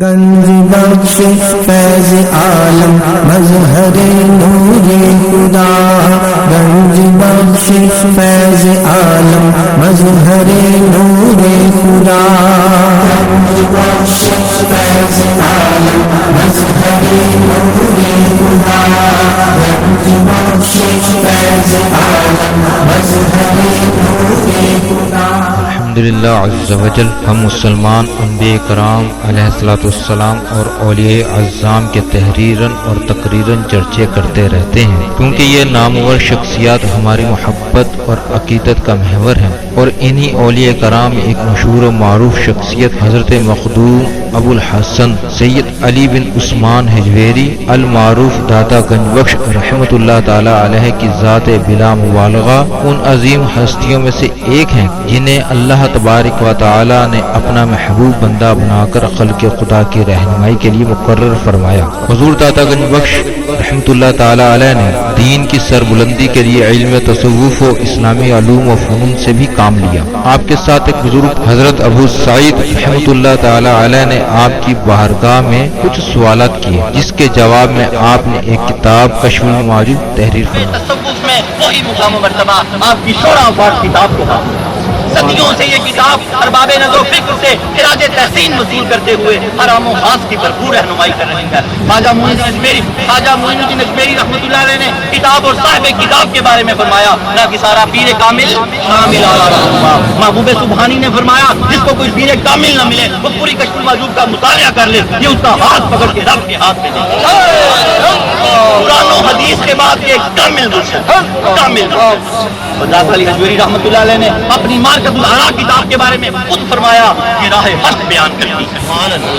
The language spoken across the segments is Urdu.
گنج بخش فیض عالم مظہر نور خدا، گنج بخش فیض عالم مظہر نور خدا، گنج بخش فیض عالم مظہر نور خدا، گنج بخش فیض عالم مظہر نور خدا۔ الحمدللہ عز وجل، ہم مسلمان انبیاء کرام علیہ الصلوۃ والسلام اور اولیاء اعظام کے تحریراً اور تقریراً چرچے کرتے رہتے ہیں، کیونکہ یہ نامور شخصیات ہماری محبت اور عقیدت کا محور ہیں، اور انہی اولیاء کرام ایک مشہور و معروف شخصیت حضرت مخدوم ابو الحسن سید علی بن عثمان حجویری المعروف داتا گنج بخش رحمۃ اللہ تعالی علیہ کی ذات بلا مبالغہ ان عظیم ہستیوں میں سے ایک ہیں جنہیں اللہ تبارک و تعالی نے اپنا محبوب بندہ بنا کر خلق خدا کی رہنمائی کے لیے مقرر فرمایا۔ حضور داتا گنج بخش رحمۃ اللہ تعالی علیہ نے دین کی سربلندی کے لیے علم تصوف و اسلامی علوم و فنون سے بھی کام لیا۔ آپ کے ساتھ ایک بزرگ حضرت ابو سعید رحمۃ اللہ تعالی علیہ نے آپ کی بارگاہ میں کچھ سوالات کیے، جس کے جواب میں آپ نے ایک کتاب کشف المعجوب تحریر فرمائی۔ تصوف میں وہی مقام و مرتبہ آپ کی شورا افاق کتاب کو حاصل ہے۔ صدیوں سے یہ کتاب ارباب نظر و فکر سے خراج تحسین وصول کرتے ہوئے حرام و خاص کی بھرپور رہنمائی کر رہی ہے۔ خواجہ معین الدین اجمیری رحمۃ اللہ علیہ نے کتاب اور صاحب کتاب کے بارے میں فرمایا، نہ کہ سارا پیر کامل شامل آ۔ محبوب سبحانی نے فرمایا، جس کو کوئی پیر کامل نہ ملے وہ پوری کشف المعجوب کا مطالعہ کر لے، یہ اس کا ہاتھ پکڑ کے رب کے ہاتھ میں دے۔ قرآن و حدیث کے بعد یہ کامل مرشد، کامل داتا علی حجویری رحمۃ اللہ علیہ نے اپنی مارکت الآراء کتاب کے بارے میں خود فرمایا کہ راہ حق بیان کرتی ہے۔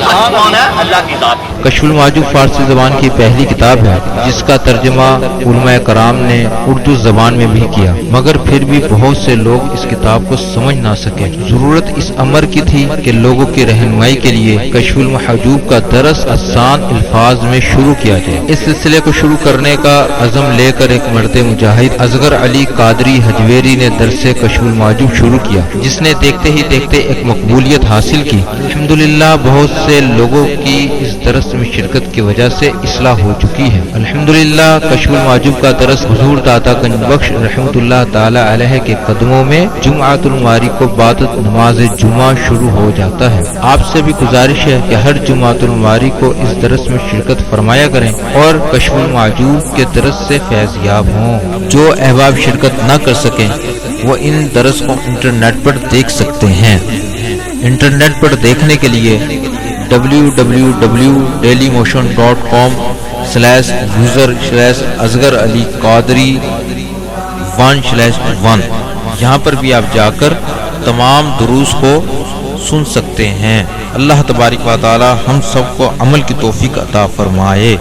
حق کون ہے؟ اللہ کی ذات۔ کشف المعجوب فارسی زبان کی پہلی کتاب ہے جس کا ترجمہ علماء کرام نے اردو زبان میں بھی کیا، مگر پھر بھی بہت سے لوگ اس کتاب کو سمجھ نہ سکے۔ ضرورت اس امر کی تھی کہ لوگوں کی رہنمائی کے لیے کشف المحجوب کا درس آسان الفاظ میں شروع کیا جائے۔ اس سلسلے کو شروع کرنے کا عزم لے کر ایک مرد مجاہد اصغر علی قادری حجویری نے درس کشف المعجوب شروع کیا، جس نے دیکھتے ہی دیکھتے ایک مقبولیت حاصل کی۔ الحمدللہ بہت سے لوگوں کی اس درس میں شرکت کی وجہ سے اصلاح ہو چکی ہے۔ الحمدللہ کشف المعجوب کا درس حضور داتا گنج بخش رحمۃ اللہ تعالی علیہ کے قدموں میں جمعۃ المواری کو بعد نماز جمعہ شروع ہو جاتا ہے۔ آپ سے بھی گزارش ہے کہ ہر جمعۃ المواری کو اس درس میں شرکت فرمایا کریں اور کشف المعجوب کے درس سے فیض یاب ہوں۔ جو احباب شرکت نہ کر سکیں وہ ان درس کو انٹرنیٹ پر دیکھ سکتے ہیں۔ انٹرنیٹ پر دیکھنے کے لیے www.dailymotion.com/user/اصغر علی قادری 1/1 یہاں پر بھی آپ جا کر تمام دروس کو سن سکتے ہیں۔ اللہ تبارک و تعالی ہم سب کو عمل کی توفیق عطا فرمائے۔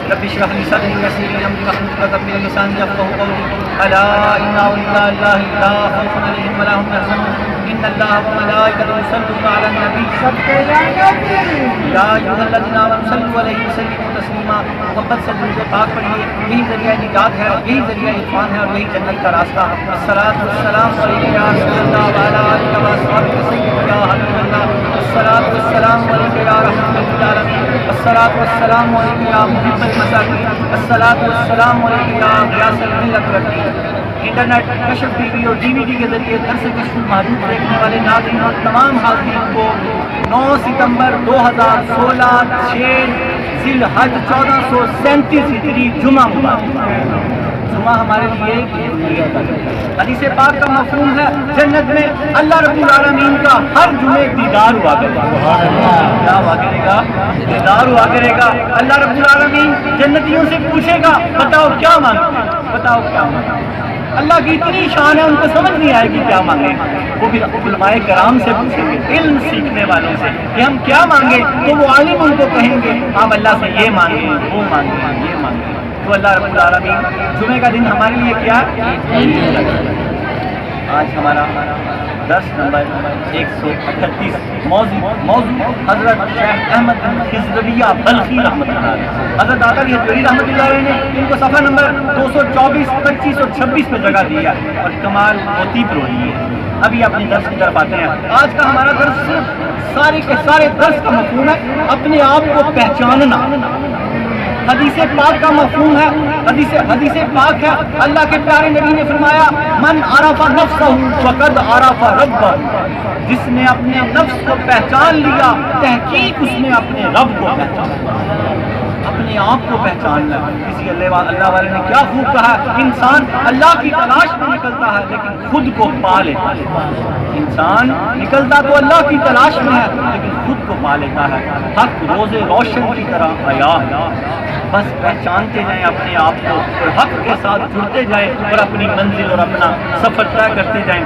رب اشرح لي صدري ويسر لي امري واحلل عقدة من لساني يفقهوا قولي الا ان اولياء الله لا خوف عليهم ولا هم يحزنون ان الله وملائكته يصلون على النبي يا ايها الذين امنوا صلوا عليه وسلموا تسليما۔ محبت سے درود پاک پڑھیے، یہی ذریعہ نجات ہے اور یہی ذریعہ عرفان ہے اور یہی جنت کا راستہ ہے۔ الصلاۃ والسلام علیک یا رسول اللہ وعلی آلک و اصحابک سیدنا یا حبیب اللہ۔ الصلاۃ والسلام علیک یا رحمۃ للعالمین۔ الصلاۃ والسلام علیک یا محب المساکین۔ الصلاۃ والسلام علیک یا غیاث الملت والدین۔ انٹرنیٹ، کشف ٹی وی اور ڈی وی ڈی کے ذریعے درس کشف المعجوب دیکھنے والے ناظرین اور تمام حاضرین کو 9 ستمبر 2016 6 ذی الحج 1437 ہجری جمعہ مبارک۔ جمعہ ہمارے لیے حدیث پاک کا مفہوم ہے جنت میں اللہ رب العالمین کا ہر جمعے دیدار ہوا کرے گا۔ کیا ہوا کرے گا؟ دیدار ہوا کرے گا۔ اللہ رب العالمین جنتیوں سے پوچھے گا بتاؤ کیا مانگتے ہیں، بتاؤ کیا مانگتے ہیں۔ اللہ کی اتنی شان ہے ان کو سمجھ نہیں آئے گی کیا مانگے۔ وہ بھی علماء کرام سے پوچھیں گے، علم سیکھنے والوں سے کہ ہم کیا مانگے، تو وہ عالم ان کو کہیں گے آپ اللہ سے یہ مانگیں، وہ مانگیں، یہ مانگیں۔ تو اللہ رب العالمین جمعے کا دن ہمارے لیے کیا؟ آج ہمارا درس نمبر 138 موضوع حضرت شیخ احمد بن خضرویہ بلخی رحمۃ اللہ علیہ. حضرت داتا علی حجویری رحمۃ اللہ علیہ نے ان کو صفحہ نمبر 224 25 اور 26 پہ جگہ دی ہے اور کمال ہوتی پر ہوئی ہے. ابھی اپنے درس کی طرف آتے ہیں. آج کا ہمارا درس سارے کے سارے درس کا مفہوم ہے اپنے آپ کو پہچاننا. حدیث پاک کا مفہوم ہے حدیث پاک ہے. اللہ کے پیارے نبی نے فرمایا من عرف نفسہ فقد عرف ربہ. جس نے اپنے نفس کو پہچان لیا تحقیق اس نے اپنے رب کو پہچان لیا. اپنے آپ کو پہچاننا. کسی اللہ والے نے کیا خوب کہا, انسان اللہ کی تلاش میں نکلتا ہے لیکن خود کو پا لیتا ہے. انسان نکلتا تو اللہ کی تلاش میں ہے لیکن خود کو پا لیتا ہے. حق روز روشن کی طرح آیا ہے. بس پہچانتے جائیں اپنے آپ کو اور حق کے ساتھ جڑتے جائیں اور اپنی منزل اور اپنا سفر طے کرتے جائیں.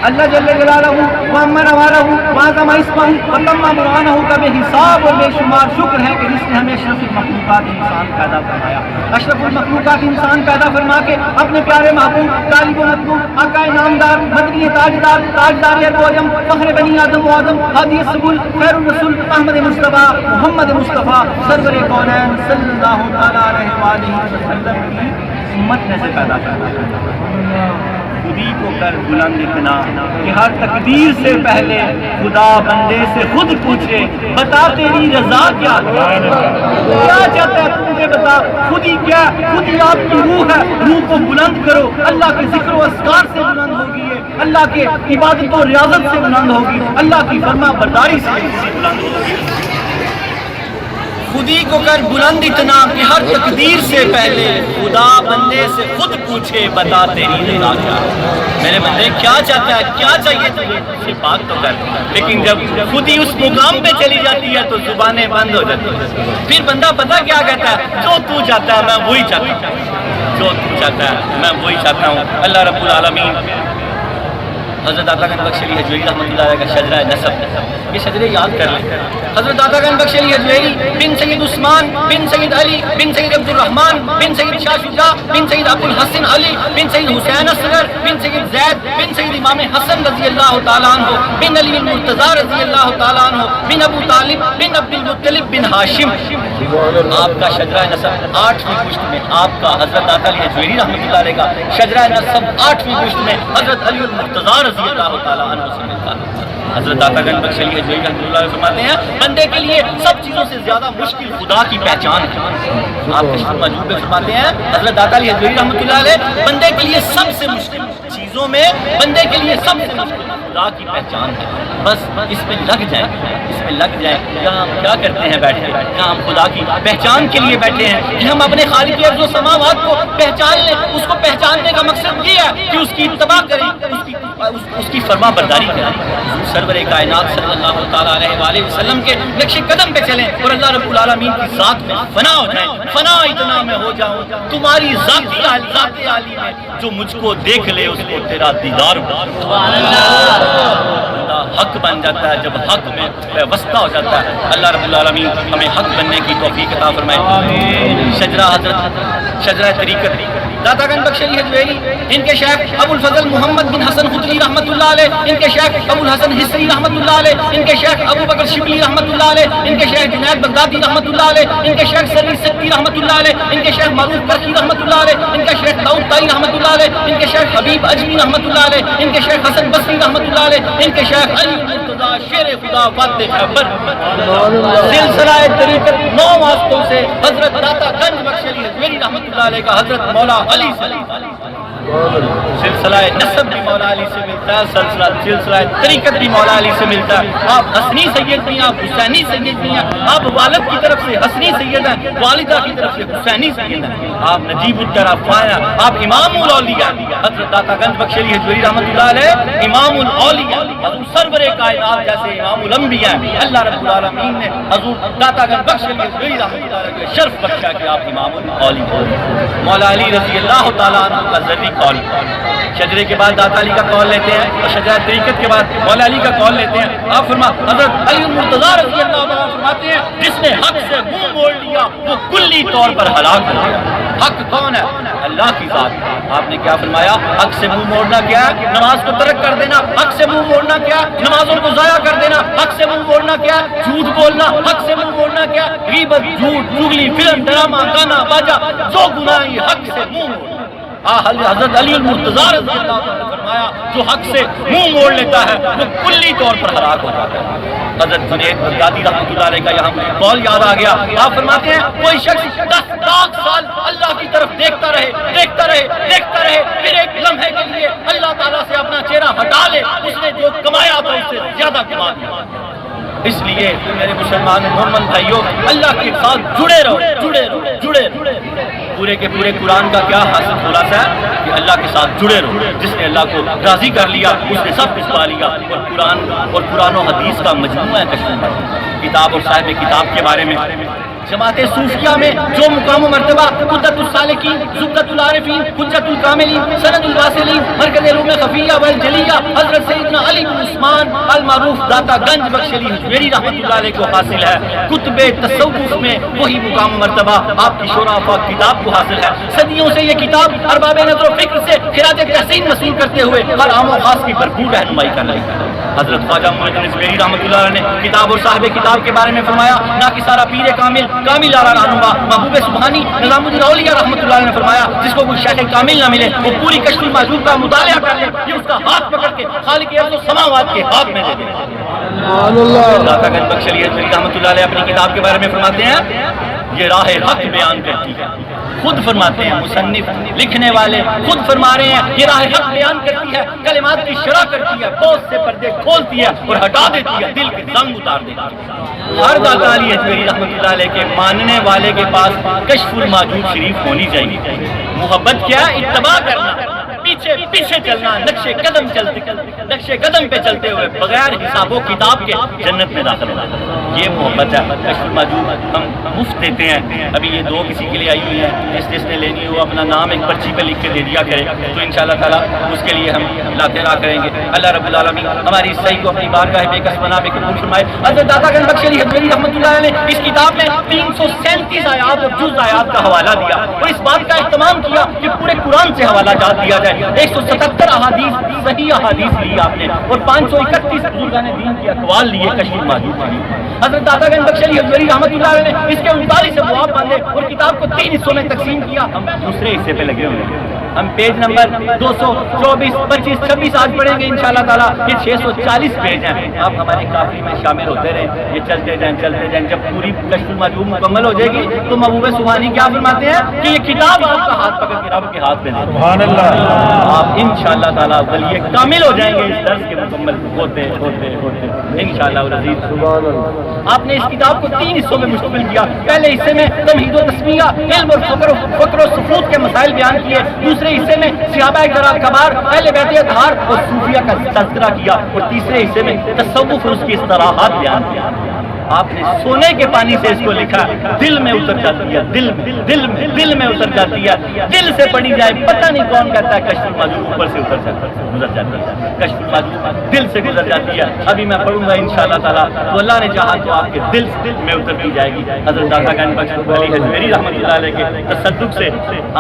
اللہ جل جلالہ وعمر والہ وعظم اسمہ وتم برہانہ کا بے حساب اور بے شمار شکر ہے کہ جس نے ہمیں اشرف المخلوقات انسان پیدا فرمایا. اشرف المخلوقات انسان پیدا فرما کے اپنے پیارے محبوب طالب و مطلوب آقا نامدار مدنی تاجدار ارب و عجم فخر بنی آدم و آدم ہادی السبل خیر الرسول احمد مصطفیٰ محمد مصطفیٰ سرور کونین صلی اللہ علیہ وآلہ وسلم کی امت میں سے پیدا فرمایا. خودی کو کر بلند اتنا کہ ہر تقدیر سے پہلے خدا بندے سے خود پوچھے بتا تیری رضا کیا چاہتا ہے, مجھے بتا. خودی کیا, خودی آپ کی روح ہے. روح کو بلند کرو. اللہ کے ذکر و اذکار سے بلند ہوگی ہے, اللہ کے عبادت و ریاضت سے بلند ہوگی, اللہ کی فرما برداری سے بلند ہوگی. خودی کو کر بلند اتنا کہ ہر تقدیر سے پہلے خدا بندے سے خود پوچھے بتا تیری رضا کیا. میرے بندے کیا چاہتا ہے, کیا چاہیے تجھے, سے بات تو کر. لیکن جب خودی اس مقام پہ چلی جاتی ہے تو زبانیں بند ہو جاتی ہیں. پھر بندہ پتہ کیا کہتا ہے, جو تو چاہتا ہے میں وہی چاہتا ہوں, جو تو چاہتا ہے میں وہی چاہتا ہوں. اللہ رب العالمین حضرت داتا گنج بخش علی حجویری رحمۃ اللہ علیہ کا شجرہ نسب, یہ شجرے یاد کر لیں. حضرت داتا گنج بخش علی حجویری بن سید عثمان بن سید علی بن سید عبد الرحمن بن سید شاہ شجاع بن سید ابو الحسن علی بن سید حسین اصغر بن سید زید بن سید امام حسن رضی اللہ تعالیٰ عنہ بن علی المرتضیٰ رضی اللہ تعالیٰ عنہ بن ابو طالب بن عبد المطلب بن ہاشم. آپ کا شجرہ نسب 8ویں پشت میں آپ کا حضرت داتا علی حجویری رحمۃ اللہ علیہ کا شجرہ نسب 8ویں پشت میں حضرت علی المرتضیٰ رضی اللہ تعالیٰ عنہ سے ملتا ہے. حضرت داتا گنج بخش علی حجویری رحمۃ اللہ علیہ فرماتے ہیں بندے کے لیے سب چیزوں سے زیادہ مشکل خدا کی پہچان ہے. آپ کشف مجموع میں فرماتے ہیں حضرت داتا علی حجویری رحمۃ اللہ علیہ بندے کے لیے سب سے مشکل چیزوں میں بندے کے لیے سب سے مشکل خدا کی پہچان ہے. بس اس میں لگ جائیں, اس میں لگ جائیں. یہاں ہم کیا کرتے ہیں بیٹھ کے, یہاں ہم خدا کی پہچان کے لیے بیٹھے ہیں کہ ہم اپنے خالق ارض و سماوات کو پہچان لیں. اس کو پہچاننے کا مقصد یہ ہے کہ اس کی اتباع کریں, اس کی فرما برداری کریں, سرور کائنات صلی اللہ تعالیٰ علیہ وآلہ وسلم کے نقش قدم پہ چلیں اور اللہ رب العالمین کی ذات میں فنا ہو جائیں. فنا اتنا میں ہو جاؤں تمہاری ذات عالی میں, جو مجھ کو دیکھ لے اس کو تیرا دیدار ہو. حق بن جاتا ہے جب حق میں وسطہ ہو جاتا ہے. اللہ رب العالمین ہمیں حق بننے کی توفیق عطا فرمائے. شجرہ حضرت شجرہ طریقت داتا گنج بخش علی حجویری, ان کے شیخ ابو الفضل محمد بن حسن خدری رحمۃ اللہ علیہ, ان کے شیخ ابو الحسن حصری رحمۃ اللہ علیہ, ان کے شیخ ابو بکر شبلی رحمۃ اللہ علیہ, ان کے شیخ جنید بغدادی رحمۃ اللہ علیہ, ان کے شیخ سری سکتی رحمۃ اللہ علیہ, ان کے شیخ معروف کرخی رحمۃ اللہ علیہ, ان کے شیخ داؤد طائی رحمۃ اللہ علیہ, ان کے شیخ حبیب اجمی رحمۃ اللہ علیہ, ان کے شیخ حسن بصری رحمۃ اللہ علیہ, ان کے شیخ علی مرتضیٰ شیر خدا فاتح خبر. سلسلہ طریقت 9 واسطوں سے حضرت داتا گنج بخش علی حجویری رحمۃ اللہ علیہ کا حضرت مولا علی سے سلسلہ نسب بھی مولا علی سے ملتا ہے, سلسلہ طریقت بھی مولا علی سے ملتا ہے. آپ حسنی سید بھی ہیں, آپ حسینی سید بھی ہیں, آپ والد کی طرف سے حسنی سید ہیں, والدہ کی طرف سے حسینی سید ہیں, آپ نجیب الطرفاں ہیں, آپ امام الاولیاء. حضرت داتا گنج بخش علی حجویری رحمۃ اللہ علیہ امام الاولیاء, حضور سرور کائنات جیسے امام الانبیاء. اللہ رب العالمین نے حضور داتا گنج بخش علی حجویری رحمۃ اللہ علیہ کو شرف بخشا کہ آپ امام الاولیاء. مولا علی رضی اللہ تعالیٰ عنہ کا ذری قول, شجرے کے بعد داتا علی کا قول لیتے ہیں اور شجرہ طریقت کے بعد مولا علی کا قول لیتے ہیں. آپ فرما حضرت علی المرتضیٰ رضی اللہ عنہ فرماتے ہیں جس نے حق سے منہ موڑ لیا وہ کلی طور پر ہلاک ہو گیا۔ حق کون ہے؟ اللہ کی ذات۔ آپ نے کیا فرمایا؟ حق سے منہ موڑنا کیا ہے؟ نماز کو ترک کر دینا۔ حق سے منہ موڑنا کیا ہے؟ نمازوں کو ضائع کر دینا۔ حق سے منہ موڑنا کیا ہے؟ جھوٹ بولنا۔ حق سے منہ موڑنا کیا ہے؟ غیبت، جھوٹ، چغلی، فلم، ڈرامہ، گانا، باجا، جو گناہ یہ حق سے منہ موڑنا۔ حضرت علی المرتضیٰ رضی اللہ عنہ نے فرمایا جو حق سے منہ موڑ لیتا ہے وہ کلی طور پر ہلاک ہو جاتا ہے۔ حضرت جنید بغدادی رحمۃ اللہ علیہ کا یہاں قول یاد آ گیا۔ آپ فرماتے ہیں کوئی شخص 10 لاکھ سال اللہ کی طرف دیکھتا رہے، پھر ایک لمحے کے لیے اللہ تعالیٰ سے اپنا چہرہ ہٹا لے، اس نے جو کمایا تھا اس سے زیادہ کما دیا۔ اس لیے میرے مسلمان محمد بھائیوں، اللہ کے ساتھ جڑے رہو۔ پورے کے پورے قرآن کا کیا حاصل خلاصہ ہے کہ اللہ کے ساتھ جڑے رہو۔ جس نے اللہ کو راضی کر لیا اس نے سب کچھ پا لیا۔ اور قرآن و حدیث کا مجموعہ ہے کشمیر کتاب اور صاحب کتاب کے بارے میں۔ جماعت صوفیہ میں جو مقام و مرتبہ قدرت السالکین، زبدۃ العارفین، حجت الکاملین، سند الواصلین، مرکز علوم خفیہ والجلیہ حضرت سیدنا علی بن عثمان المعروف داتا گنج بخش علی حجویری رحمۃ اللہ علیہ کو حاصل ہے۔ کتب تصوف میں وہی مقام و مرتبہ آپ کی شورا پاک کتاب کو حاصل ہے۔ صدیوں سے یہ کتاب ارباب نظر و فکر سے خراج تحسین وصول کرتے ہوئے ہر عام و خاص کی بھرپور رہنمائی کر رہی ہے۔ حضرت خواجہ محمد نصیری رحمۃ اللہ علیہ نے کتاب اور صاحب کتاب کے بارے میں فرمایا نہ کہ سارا پیر کامل آرا رہنما محبوب سبحانی نظام الدین اولیاء رحمۃ اللہ علیہ نے فرمایا جس کو کوئی شیخ کامل نہ ملے وہ پوری کشف المحجوب کا مطالعہ کر لے، یہ اس کا ہاتھ پکڑ کے خالق ارض و سماوات کے ہاتھ میں دے دے۔ داتا گنج بخش علی حجویری رحمۃ اللہ علیہ اپنی کتاب کے بارے میں فرماتے ہیں یہ راہ حق بیان کرتی ہے۔ خود فرماتے ہیں مصنف لکھنے والے خود فرما رہے ہیں یہ راہ حق بیان کرتی ہے، کلمات کی شرح کرتی ہے، بہت سے پردے کھولتی ہے اور ہٹا دیتی ہے، دل کے زنگ اتار دیتی ہے۔ ہر داتا علی حجویری رحمۃ اللہ علیہ کے ماننے والے کے پاس کشف المحجوب شریف ہونی چاہیے۔ محبت کیا ہے؟ اتباع کرنا، پیچھے چلنا، نقشے قدم پہ چلتے ہوئے بغیر حساب و کتاب کے جنت میں داخل ہونا، یہ محبت ہے۔ کشف المحجوب ہم مفت دیتے ہیں، ابھی یہ 2 کسی کے لیے آئی ہوئی ہیں، جس نے لینی ہو اپنا نام ایک پرچی پہ لکھ کے دے دیا کرے تو انشاءاللہ تعالیٰ اس کے لیے ہم لاتے رہا کریں گے۔ اللہ رب العالمین ہماری اس صحیح کو اپنی بارگاہ بے کس بنا بے قبول فرمائے۔ حضرت داتا گنج بخش علی حجویری رحمۃ اللہ علیہ نے اس کتاب میں 337 آیات اور جز آیات کا حوالہ دیا اور اس بات کا اہتمام کیا کہ پورے قرآن سے حوالہ جات دیا جائے۔ 177 احادیث صحیح احادیث لی آپ نے اور 531 بزرگان دین کے اقوال لیے کشف المحجوب کی۔ حضرت داتا گنج بخش علی حجویری رحمۃ اللہ علیہ نے اس کے 39 ابواب باندھے اور کتاب کو 3 حصوں میں تقسیم کیا۔ ہم دوسرے حصے پہ لگے ہوئے ہیں، ہم پیج نمبر 224، 25، 26 آج پڑھیں گے انشاءاللہ تعالیٰ۔ یہ 640 پیج ہیں، آپ ہمارے قافلے میں شامل ہوتے رہیں، یہ چلتے جائیں۔ جب پوری کشف المحجوب مکمل ہو جائے گی تو محبوب سبحانی کیا فرماتے ہیں کہ یہ کتاب آپ کا ہاتھ پکڑ کے رب کے ہاتھ میں دے دیں۔ سبحان اللہ۔ آپ انشاءاللہ تعالیٰ ولی کامل ہو جائیں گے اس درس کے مکمل ہوتے انشاءاللہ العزیز۔ آپ نے اس کتاب کو 3 حصوں میں مشتمل کیا۔ پہلے حصے میں تمہید و تسمیہ، علم اور فقر و سفود کے مسائل بیان کیے، دوسرے حصے میں صحابہ کرام کبار، اہل بیت اطہار اور صوفیہ کا تذکرہ کیا اور تیسرے حصے میں تصوف اور اس کی اصطلاحات بیان کیا۔ آپ نے سونے کے پانی سے اس کو لکھا، دل میں اتر جاتی ہے، دل میں اتر جاتی ہے، دل سے پڑھی جائے پتہ نہیں کون کہتا ہے کشف المحجوب اوپر سے گزر جاتی ہے، کشف المحجوب دل سے گزر جاتی ہے۔ ابھی میں پڑھوں گا انشاءاللہ تعالیٰ تو اللہ نے چاہا تو آپ کے دل میں اتر دی جائے گی۔ حضرت داتا گنج بخش علی حجویری رحمۃ اللہ علیہ کے تصدق سے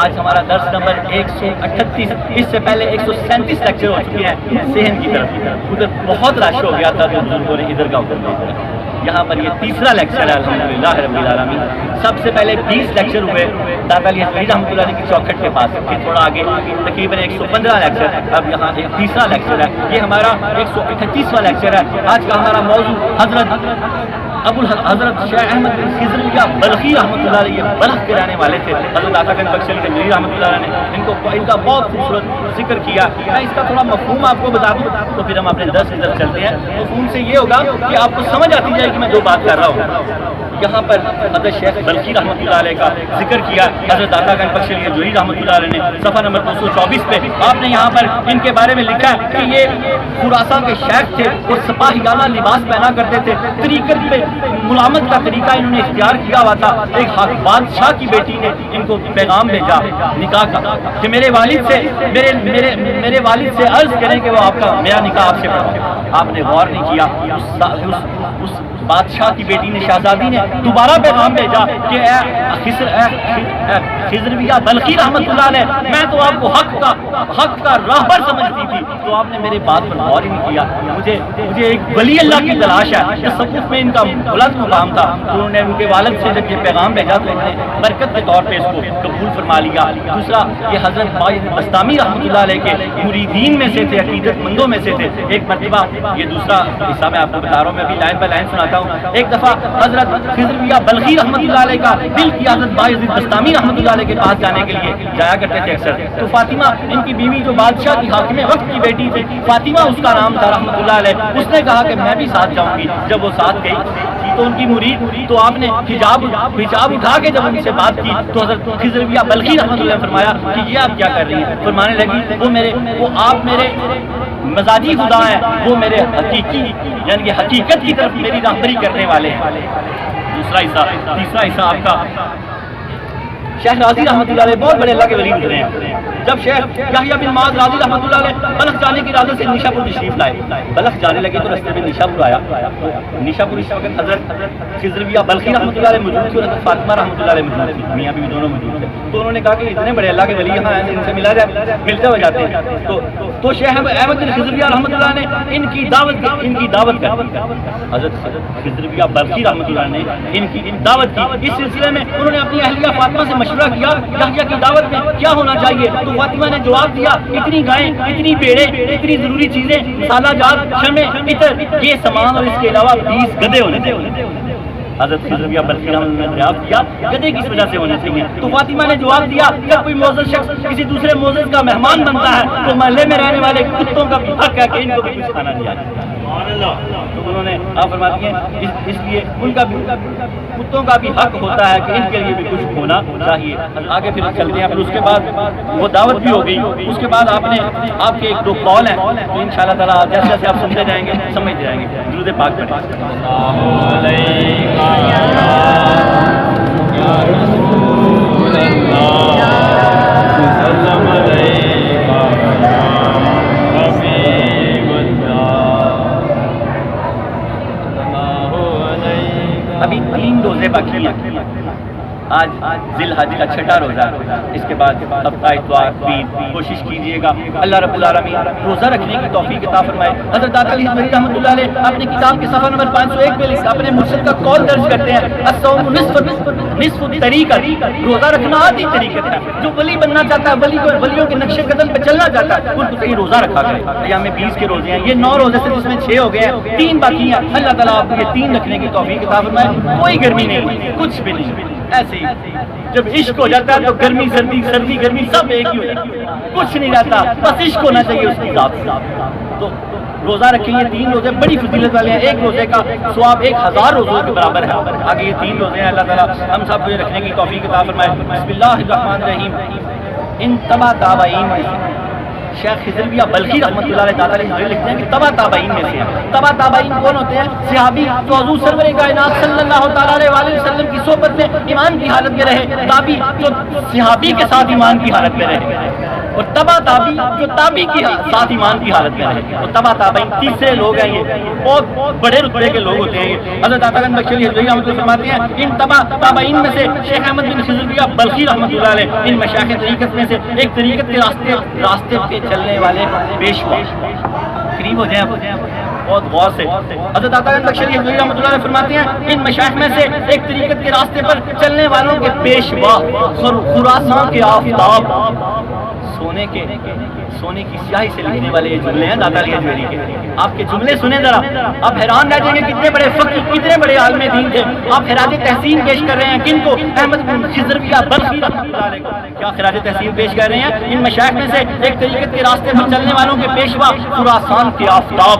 آج ہمارا درس نمبر 138، اس سے پہلے 137 لیکچر ہو چکے ہیں صحن کی طرف، ادھر بہت رش ہو گیا تھا تو بزرگوں نے ادھر کا ادھر بھیجا۔ یہاں پر یہ تیسرا لیکچر ہے الحمدللہ رب العالمین۔ سب سے پہلے 20 لیکچر ہوئے داتا علی حجویری رحمۃ اللہ علیہ کی چوکھٹ کے پاس، پھر تھوڑا آگے تقریباً 115 لیکچر، اب یہاں ایک تیسرا لیکچر ہے، یہ ہمارا 138واں لیکچر ہے۔ آج کا ہمارا موضوع حضرت شیخ احمد بن خضر بلخی رحمۃ اللہ علیہ بلخ کے رہنے والے تھے۔ حضرت داتا گنج بخش علی حجویری رحمۃ اللہ علیہ نے ان کا بہت خوبصورت ذکر کیا۔ میں اس کا تھوڑا مفہوم آپ کو بتا دوں تو پھر ہم اپنے درس کی طرف چلتے ہیں۔ مفہوم سے یہ ہوگا کہ آپ کو سمجھ آتی جائے کہ میں جو بات کر رہا ہوں۔ یہاں پر حضرت شیخ بلخی رحمۃ اللہ علیہ کا ذکر کیا حضرت داتا گنج بخش علی حجویری رحمۃ اللہ علیہ نے صفحہ نمبر 224 پہ آپ نے یہاں پر ان کے بارے میں لکھا ہے کہ یہ خراسان کے شیخ تھے اور سپاہیانہ لباس پہنا کرتے تھے، طریقت پہ ملامت کا طریقہ انہوں نے اختیار کیا ہوا تھا۔ ایک بادشاہ کی بیٹی نے ان کو پیغام بھیجا نکاح کا کہ میرے والد سے عرض کریں کہ وہ میرا نکاح آپ سے پڑھائے۔ آپ نے غور نہیں کیا، اس بادشاہ کی بیٹی نے، شہزادی نے دوبارہ پیغام بھیجا کہ اے خضرویہ بلخی رحمۃ اللہ علیہ، میں تو آپ کو حق کا راہبر سمجھتی تھی، تو آپ نے میرے بات پر غور ہی نہیں کیا، مجھے ایک ولی اللہ کی تلاش ہے۔ تصوف میں ان کا بلند مقام تھا، تو انہوں نے ان کے والد سے جب یہ پیغام بھیجا تو انہوں نے برکت کے طور پہ اس کو قبول فرما لیا۔ دوسرا، یہ حضرت باعث بستامی رحمۃ اللہ علیہ کے مریدین میں سے تھے، عقیدت مندوں میں سے تھے۔ ایک مرتبہ، یہ دوسرا حصہ میں آپ کو بتا رہا ہوں، میں ابھی لائن بائی لائن سناتا ہوں۔ ایک دفعہ حضرت خضرویہ بلخی رحمۃ اللہ علیہ کا دل کی حضرت باعث بستامی رحمۃ اللہ علیہ کے پاس جانے کے لیے جایا کرتے تھے اکثر، تو فاطمہ ان کی بیوی جو بادشاہ کی حاکم وقت کی بیٹی تھی، فاطمہ اس کا نام تھا رحمۃ اللہ علیہ، اس نے کہا کہ میں بھی ساتھ جاؤں گی۔ جب وہ ساتھ گئی تو ان کی مرید، تو آپ نے حجاب اٹھا کے جب ان سے بات کی تو حضرت خضرویہ بلخی رحمۃ اللہ نے فرمایا کہ یہ آپ کیا کر رہی ہیں؟ فرمانے لگی وہ آپ میرے مزاجی خدا ہیں، وہ میرے حقیقی یعنی کہ حقیقت کی طرف میری راہبری کرنے والے ہیں۔ دوسرا حصہ، تیسرا حصہ آپ کا شیخ راضی رحمۃ اللہ علیہ، بہت بڑے اللہ کے ولی گزرے ہیں۔ جب شیخ یحییٰ بن معاذ راضی رحمۃ اللہ علیہ بلخ جانے کی ارادے سے نیشا پور تشریف لائے، بلخ جانے لگے تو رستے میں نیشا پور آیا، تو نیشا پور اس وقت حضرت خضرویہ بلخی رحمۃ اللہ علیہ موجود تھی اور حضرت فاطمہ رحمۃ اللہ علیہ موجود تھی، میاں بیوی دونوں موجود تھے۔ تو انہوں نے کہا کہ اتنے بڑے اللہ کے ولی یہاں ہیں، ان سے ملتے ہوئے جاتے ہیں۔ تو شیخ احمد بن خضرویہ رحمۃ اللہ نے ان کی دعوت کر حضرت خضرویہ بلخی رحمۃ اللہ نے ان کی دعوت کی۔ اس سلسلے میں انہوں نے اپنی اہلیہ فاطمہ سے مشورہ کیا یحییٰ کی دعوت میں کیا ہونا چاہیے، تو فاطمہ نے جواب دیا اتنی گائیں، اتنی بھیڑیں، اتنی ضروری چیزیں، مسالہ جات، شمع، عطر، یہ سامان اور اس کے علاوہ 20 گدھے ہونے چاہیے۔ حضرت خضرویہ بلخی رحمۃ اللہ نے دریافت کیا گدھے کس وجہ سے ہونے چاہیے، تو فاطمہ نے جواب دیا جب کوئی معزز شخص کسی دوسرے معزز کا مہمان بنتا ہے تو محلے میں رہنے والے کتوں کا بھی حق ہے کہ ان کو بھی کچھ کھانا دیا جائے۔ تو انہوں نے آپ فرماتی ہیں اس لیے ان کا بھی کتوں کا بھی حق ہوتا ہے کہ ان کے لیے بھی کچھ ہونا چاہیے۔ آگے پھر چلتے ہیں، پھر اس کے بعد وہ دعوت بھی ہو گئی، اس کے بعد آپ کے ایک دو قول ہیں تو ان شاء اللہ تعالیٰ جیسے جیسے آپ سمجھتے جائیں گے درود پاک پڑھیں۔ ابھی 3 روزے باقی ہیں، آج ذی الحج کا 6واں روزہ، اس کے بعد ہفتہ اتوار عید، کوشش کیجیے گا اللہ رب العالمین روزہ رکھنے کی توفیق عطا فرمائے۔ حضرت داتا علی حضرت رحمۃ اللہ علیہ اپنے کتاب کے صفحہ نمبر 501 پہ اپنے مرشد کا قول درج کرتے ہیں، الصوم نصف طریقت، روزہ رکھنا آدھی طریقت ہے۔ جو ولی بننا چاہتا ہے، ولیوں کے نقش قدم پہ چلنا چاہتا ہے، ان کو صحیح روزہ رکھا کرے۔ ایام 20 کے روزے ہیں، یہ 9 روزے سے جس میں 6 ہو گئے ہیں، 3 باقی ہیں۔ اللہ تعالیٰ آپ کو یہ 3 رکھنے کی توفیق عطا فرمائے۔ کوئی گرمی نہیں، کچھ بھی نہیں، ایسے ہی جب عشق ہو جاتا ہے تو گرمی سردی گرمی سب ایک ہی ہو جاتا ہے، کچھ نہیں رہتا، بس عشق ہونا چاہیے اس کی ذات سے۔ تو روزہ رکھیں، یہ 3 روزے بڑی فضیلت والے ہیں، ایک روزے کا ثواب 1000 روزوں کے برابر ہے۔ آگے یہ 3 روزے ہیں، اللہ تعالیٰ ہم سب کو یہ رکھنے کی توفیق عطا فرمائے۔ بسم اللہ الرحمن الرحیم۔ ان تبع تابعین شیخ خضرویہ بلخی رحمۃ اللہ علیہ تعالیٰ لکھتے ہیں کہ تبع تابعین میں سے ہیں۔ تبع تابعین کون ہوتے ہیں؟ صحابی جو حضور سرور کائنات صلی اللہ تعالیٰ علیہ وسلم کی صحبت میں ایمان کی حالت میں رہے، تابی جو صحابی کے ساتھ ایمان کی حالت میں رہے، اور تبع تابی جو تابی کے ساتھ ایمان کی حالت میں رہے۔ اور تبع تابعین تیسرے لوگ ہیں، یہ بہت بڑے رتبے کے لوگ ہوتے ہیں۔ یہ حضرت عطا گنج بخش علی حضرت رحمۃ اللہ فرماتے ہیں ان تبع تابعین میں سے شیخ احمد بن خضرویہ بلخی رحمۃ اللہ علیہ ان مشائخ طریقت میں سے ایک طریقت کے راستے پہ چلنے والے پیشوا۔ قریب ہو جائیں بہت غور سے۔ حضرت عطا گنج بخش علی حضرت رحمۃ اللہ علیہ فرماتے ہیں ان مشائخ میں سے ایک طریقت کے راستے پر چلنے والوں کے پیشوا، خراسان کے آفتاب، سونے کی سیاہی سے لکھنے والے یہ جملے ہیں داتا علی حجویری کے۔ آپ کے جملے سنیں ذرا، آپ حیران رہ جائیں گے کتنے بڑے فقیر، کتنے بڑے عالم دین تھے۔ آپ خراج تحسین پیش کر رہے ہیں کن کو؟ احمد بن خضرویہ بلخی رحمۃ اللہ علیہ کو۔ کیا خراج تحسین پیش کر رہے ہیں؟ ان مشائخ میں سے ایک طریقت کے راستے پر چلنے والوں کے پیشوا، خراسان کے آفتاب۔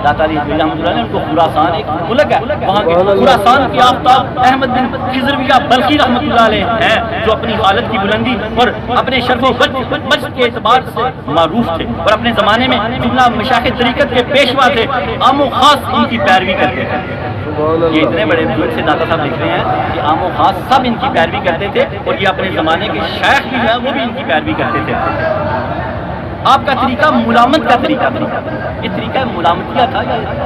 داتا علی حجویری رحمۃ اللہ نے ان کو خراسان ایک ملک ہے، وہاں کے خراسان کے آفتاب احمد بن خضرویہ بلخی رحمۃ اللہ علیہ ہیں، جو اپنی حالت کی بلندی اور اپنے شرف و مجد کے اعتبار سے معروف تھے، اور اپنے زمانے میں جملہ مشائخ طریقت کے پیشوا تھے، عام و خاص ان کی پیروی کرتے تھے۔ یہ اتنے بڑے بزرگ سے داتا صاحب لکھ رہے ہیں کہ عام و خاص سب ان کی پیروی کرتے تھے، اور یہ اپنے زمانے کے شیخ بھی ہیں وہ بھی ان کی پیروی کرتے تھے۔ آپ کا طریقہ ملامت کا طریقہ تھا. یہ طریقہ ملامتیہ تھا.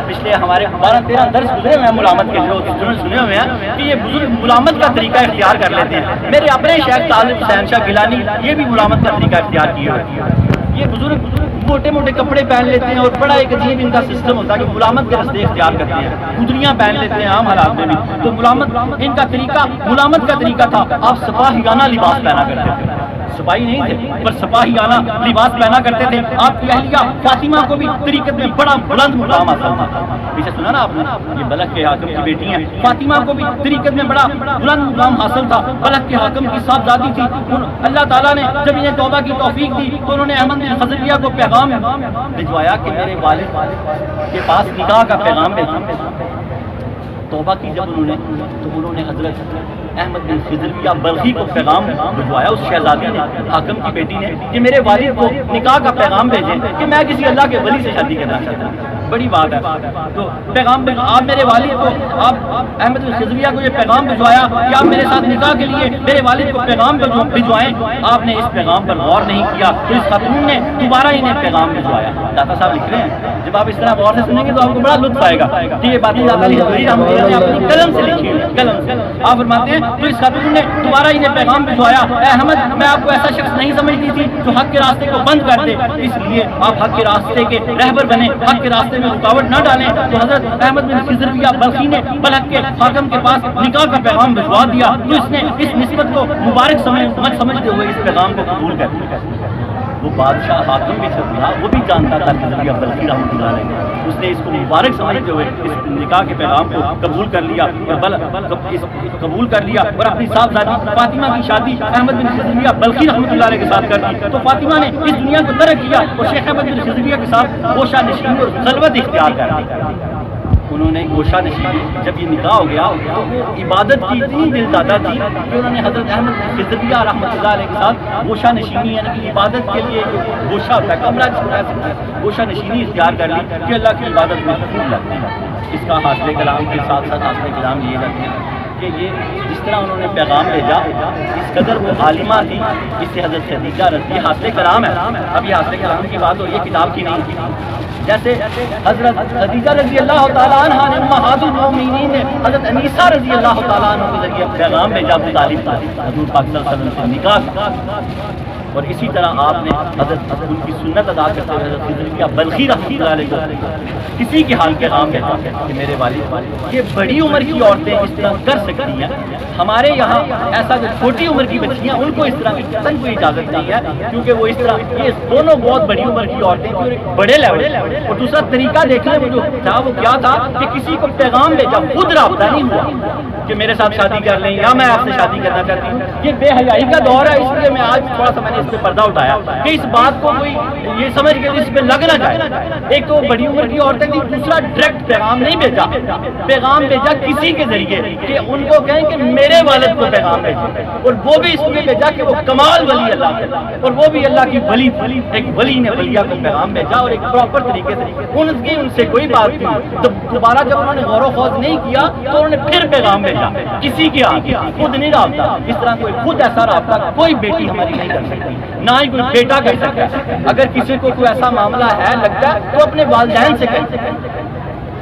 پچھلے ہمارے 12-13 درس گزرے ہوئے ہیں ملامت کے، جو سنے ہوئے ہیں کہ یہ بزرگ ملامت کا طریقہ اختیار کر لیتے ہیں. میرے اپنے شیخ طالب حسین شاہ گیلانی یہ بھی ملامت کا طریقہ اختیار کیے ہوئے ہیں. یہ بزرگ موٹے موٹے کپڑے پہن لیتے ہیں اور بڑا ایک عجیب ان کا سسٹم ہوتا ہے کہ ملامت کے رستے اختیار کرتے ہیں. گدریاں پہن لیتے ہیں عام حالات میں بھی. تو ملامت ان کا طریقہ ملامت کا طریقہ تھا. آپ سپاہیانہ لباس پہنا کرتے تھے. سپاہی نہیں تھے پر سپاہیانہ لباس پہنا کرتے تھے. آپ کی اہلیہ فاطمہ کو بھی طریقت میں بڑا بلند مقام حاصل تھا. پیچھے سنا نا آپ نے، یہ بلخ کے حاکم کی بیٹی ہیں فاطمہ کو بھی طریقت میں بڑا بلند مقام حاصل تھا. بلخ کے حاکم کی صاحبزادی تھی. اللہ تعالیٰ نے جب انہیں توبہ کی توفیق دی تو انہوں نے احمد بن خضریہ کو پیغام بھجوایا کہ میرے والد کے پاس نکاح کا پیغام بھیجو. توبہ کی جب انہوں نے حضرت احمد بن خضریہ بلخی کو پیغام بھجوایا. اس شہزادی نے، حاکم کی بیٹی نے، کہ میرے والد کو نکاح کا پیغام بھیجیں کہ میں کسی اللہ کے ولی سے شادی کرنا چاہتا ہوں. بڑی بات ہے. تو پیغام آپ میرے والد کو، آپ احمد بن خضریہ کو یہ پیغام بھجوایا کہ آپ میرے ساتھ نکاح کے لیے میرے والد کو پیغام بھجوائیں. آپ نے اس پیغام پر غور نہیں کیا تو اس خاتون نے دوبارہ انہیں پیغام بھجوایا. داتا صاحب لکھ رہے ہیں، جب آپ اس طرح غور سے سنیں گے تو آپ کو بڑا لطف آئے گا کہ یہ باتیں داتا علی حضوری رحمۃ اللہ نے اپنی قلم سے لکھی ہے. قلم سے آپ فرماتے ہیں تو اس خاتون نے دوبارہ انہیں پیغام بھجوایا، اے احمد میں آپ کو ایسا شخص نہیں سمجھتی تھی جو حق کے راستے کو بند کر دے، اس لیے آپ حق کے راستے کے رہبر بنے، حق کے راستے میں رکاوٹ نہ ڈالیں. تو حضرت احمد بن خضریہ بلخی نے بلخ کے حاکم کے پاس نکاح کا پیغام بھجوا دیا. تو اس نے اس نسبت کو مبارک سمجھتے ہوئے اس پیغام کو قبول کر لیا. وہ بادشاہ حاکم بھی تھا، وہ بھی جانتا تھا خضریہ بلخی رحمۃ اللہ علیہ. اس نے اس کو مبارک سمجھتے ہوئے اس نکاح کے پیغام کو قبول کر لیا اور اپنی صاحبزادی فاطمہ کی شادی احمد بن خضریہ بلخی رحمۃ اللہ علیہ کے ساتھ کر دی. تو فاطمہ نے اس دنیا کو ترک کیا اور شیخ احمد بن خضریہ کے ساتھ گوشہ نشینی اور خلوت اختیار کر دی. انہوں نے گوشہ نشینی، جب یہ نکاح ہو گیا تو وہ عبادت کی اتنی دل دادا تھی کہ انہوں نے حضرت احمد بن خضریہ رحمۃ اللہ علیہ کے ساتھ گوشہ نشینی یعنی کہ عبادت کے لیے جو گوشہ ہوتا ہے، کمرہ گوشہ نشینی اختیار کر لی کہ اللہ کی عبادت میں خوب لگتے ہیں. اس کا حاصل کلام کے ساتھ ساتھ حاصل کلام یہ لگتے ہیں کہ یہ جس طرح انہوں نے پیغام بھیجا اس قدر وہ عالمہ تھی. اس سے حضرت خدیجہ یہ حاصل کلام ہے. اب یہ حاصل کلام کی بات ہو، یہ کتاب کی نہیں تھی. جیسے حضرت خدیجہ رضی اللہ تعالیٰ عنہ نے امہات المومنین نے حضرت انیسہ رضی اللہ تعالیٰ عنہ کے ذریعے پیغام بھیجا ابو طالب کو حضور پاک صلی اللہ علیہ وسلم سے نکاح. اور اسی طرح آپ نے حضرت ان کی سنت ادا کرتے ہوئے حضرت خضریہ بلخی رحمۃ اللہ علیہ کو کسی کے حال پیغام بھیجا کہ میرے والد، یہ بڑی عمر کی عورتیں اس طرح کر سکتی ہیں. ہمارے یہاں ایسا جو چھوٹی عمر کی بچیاں ان کو اس طرح کی قسم کوئی اجازت نہیں ہے، کیونکہ وہ اس طرح یہ دونوں بہت بڑی عمر کی عورتیں تھیں اور بڑے لیول. اور دوسرا طریقہ دیکھ لیں وہ جو تھا وہ کیا تھا کہ کسی کو پیغام بھیجا، خود رابطہ نہیں ہوا کہ میرے ساتھ شادی کر لیں یا میں آپ سے شادی کرنا چاہتی ہوں. یہ بے حیائی کا دور ہے، اس لیے میں آج تھوڑا سا میں نے اس پہ پردہ اٹھایا کہ اس بات کو کوئی یہ سمجھ کے اس پہ لگ نہ جائے. ایک تو بڑی عمر کی عورتیں تھیں، دوسرا ڈائریکٹ پیغام نہیں بھیجا، پیغام بھیجا کسی کے ذریعے کہ ان کو کہیں کہ میرے والد کو پیغام بھیجا. اور وہ بھی اس لیے بھیجا کہ وہ کمال ولی اللہ ہے اور وہ بھی اللہ کی ولی، ایک ولی نے ولیہ کو پیغام بھیجا اور ایک پراپر طریقے سے ان سے کوئی بات نہیں. دوبارہ جب انہوں نے غور و خوض نہیں کیا تو انہوں نے پھر پیغام بھیجا کسی کے آگے، خود نہیں رابطہ. اس طرح کوئی خود ایسا رابطہ کوئی بیٹی ہماری نہیں کر سکتی، نہ ہی کوئی بیٹا کر سکتا ہے. اگر کسی کو کوئی ایسا معاملہ ہے لگتا ہے تو اپنے والدین سے کہتے ہیں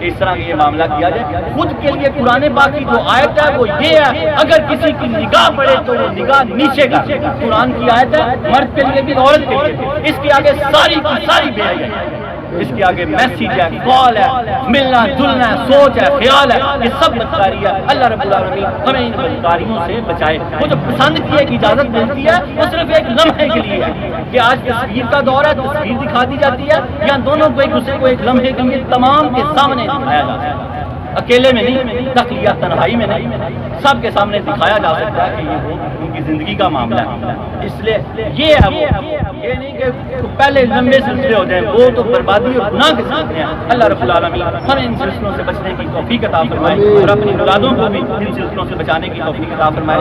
اس طرح یہ معاملہ کیا جائے. خود کے لیے قرآن پاک کی جو آیت ہے وہ یہ ہے، اگر کسی کی نگاہ پڑے تو وہ نگاہ نیچے کا. قرآن کی آیت ہے مرد کے لیے بھی عورت کے لیے، اس کے آگے ساری کی ساری بے حیائی ہے، اس کے آگے میسیج ہے، کال ہے، ملنا جلنا ہے، سوچ ہے، خیال ہے، یہ سب بدکاری ہے. اللہ رب العالمین ہمیں ان بدکاریوں سے بچائے. وہ جو پسند کیے کی اجازت ملتی ہے وہ صرف ایک لمحے کے لیے ہے کہ آج تصویر کا دور ہے، تصویر دکھا دی جاتی ہے یا دونوں کو ایک دوسرے کو ایک لمحے کے لیے تمام کے سامنے دکھایا جاتا ہے. اکیلے میں نہیں، تخلیہ تنہائی میں نہیں، سب کے سامنے دکھایا جا سکتا ہے کہ یہ ان کی زندگی کا معاملہ ہے. اس لیے یہ ہے وہ یہ نہیں کہ پہلے لمبے سلسلے ہو جائیں، وہ تو بربادی اور گناہ کے سلسلے ہیں. اللہ رب العالمین ہمیں ان سلسلوں سے بچنے کی توفیق عطا فرمائے اور اپنی اولادوں کو بھی ان سلسلوں سے بچانے کی توفیق عطا فرمائے.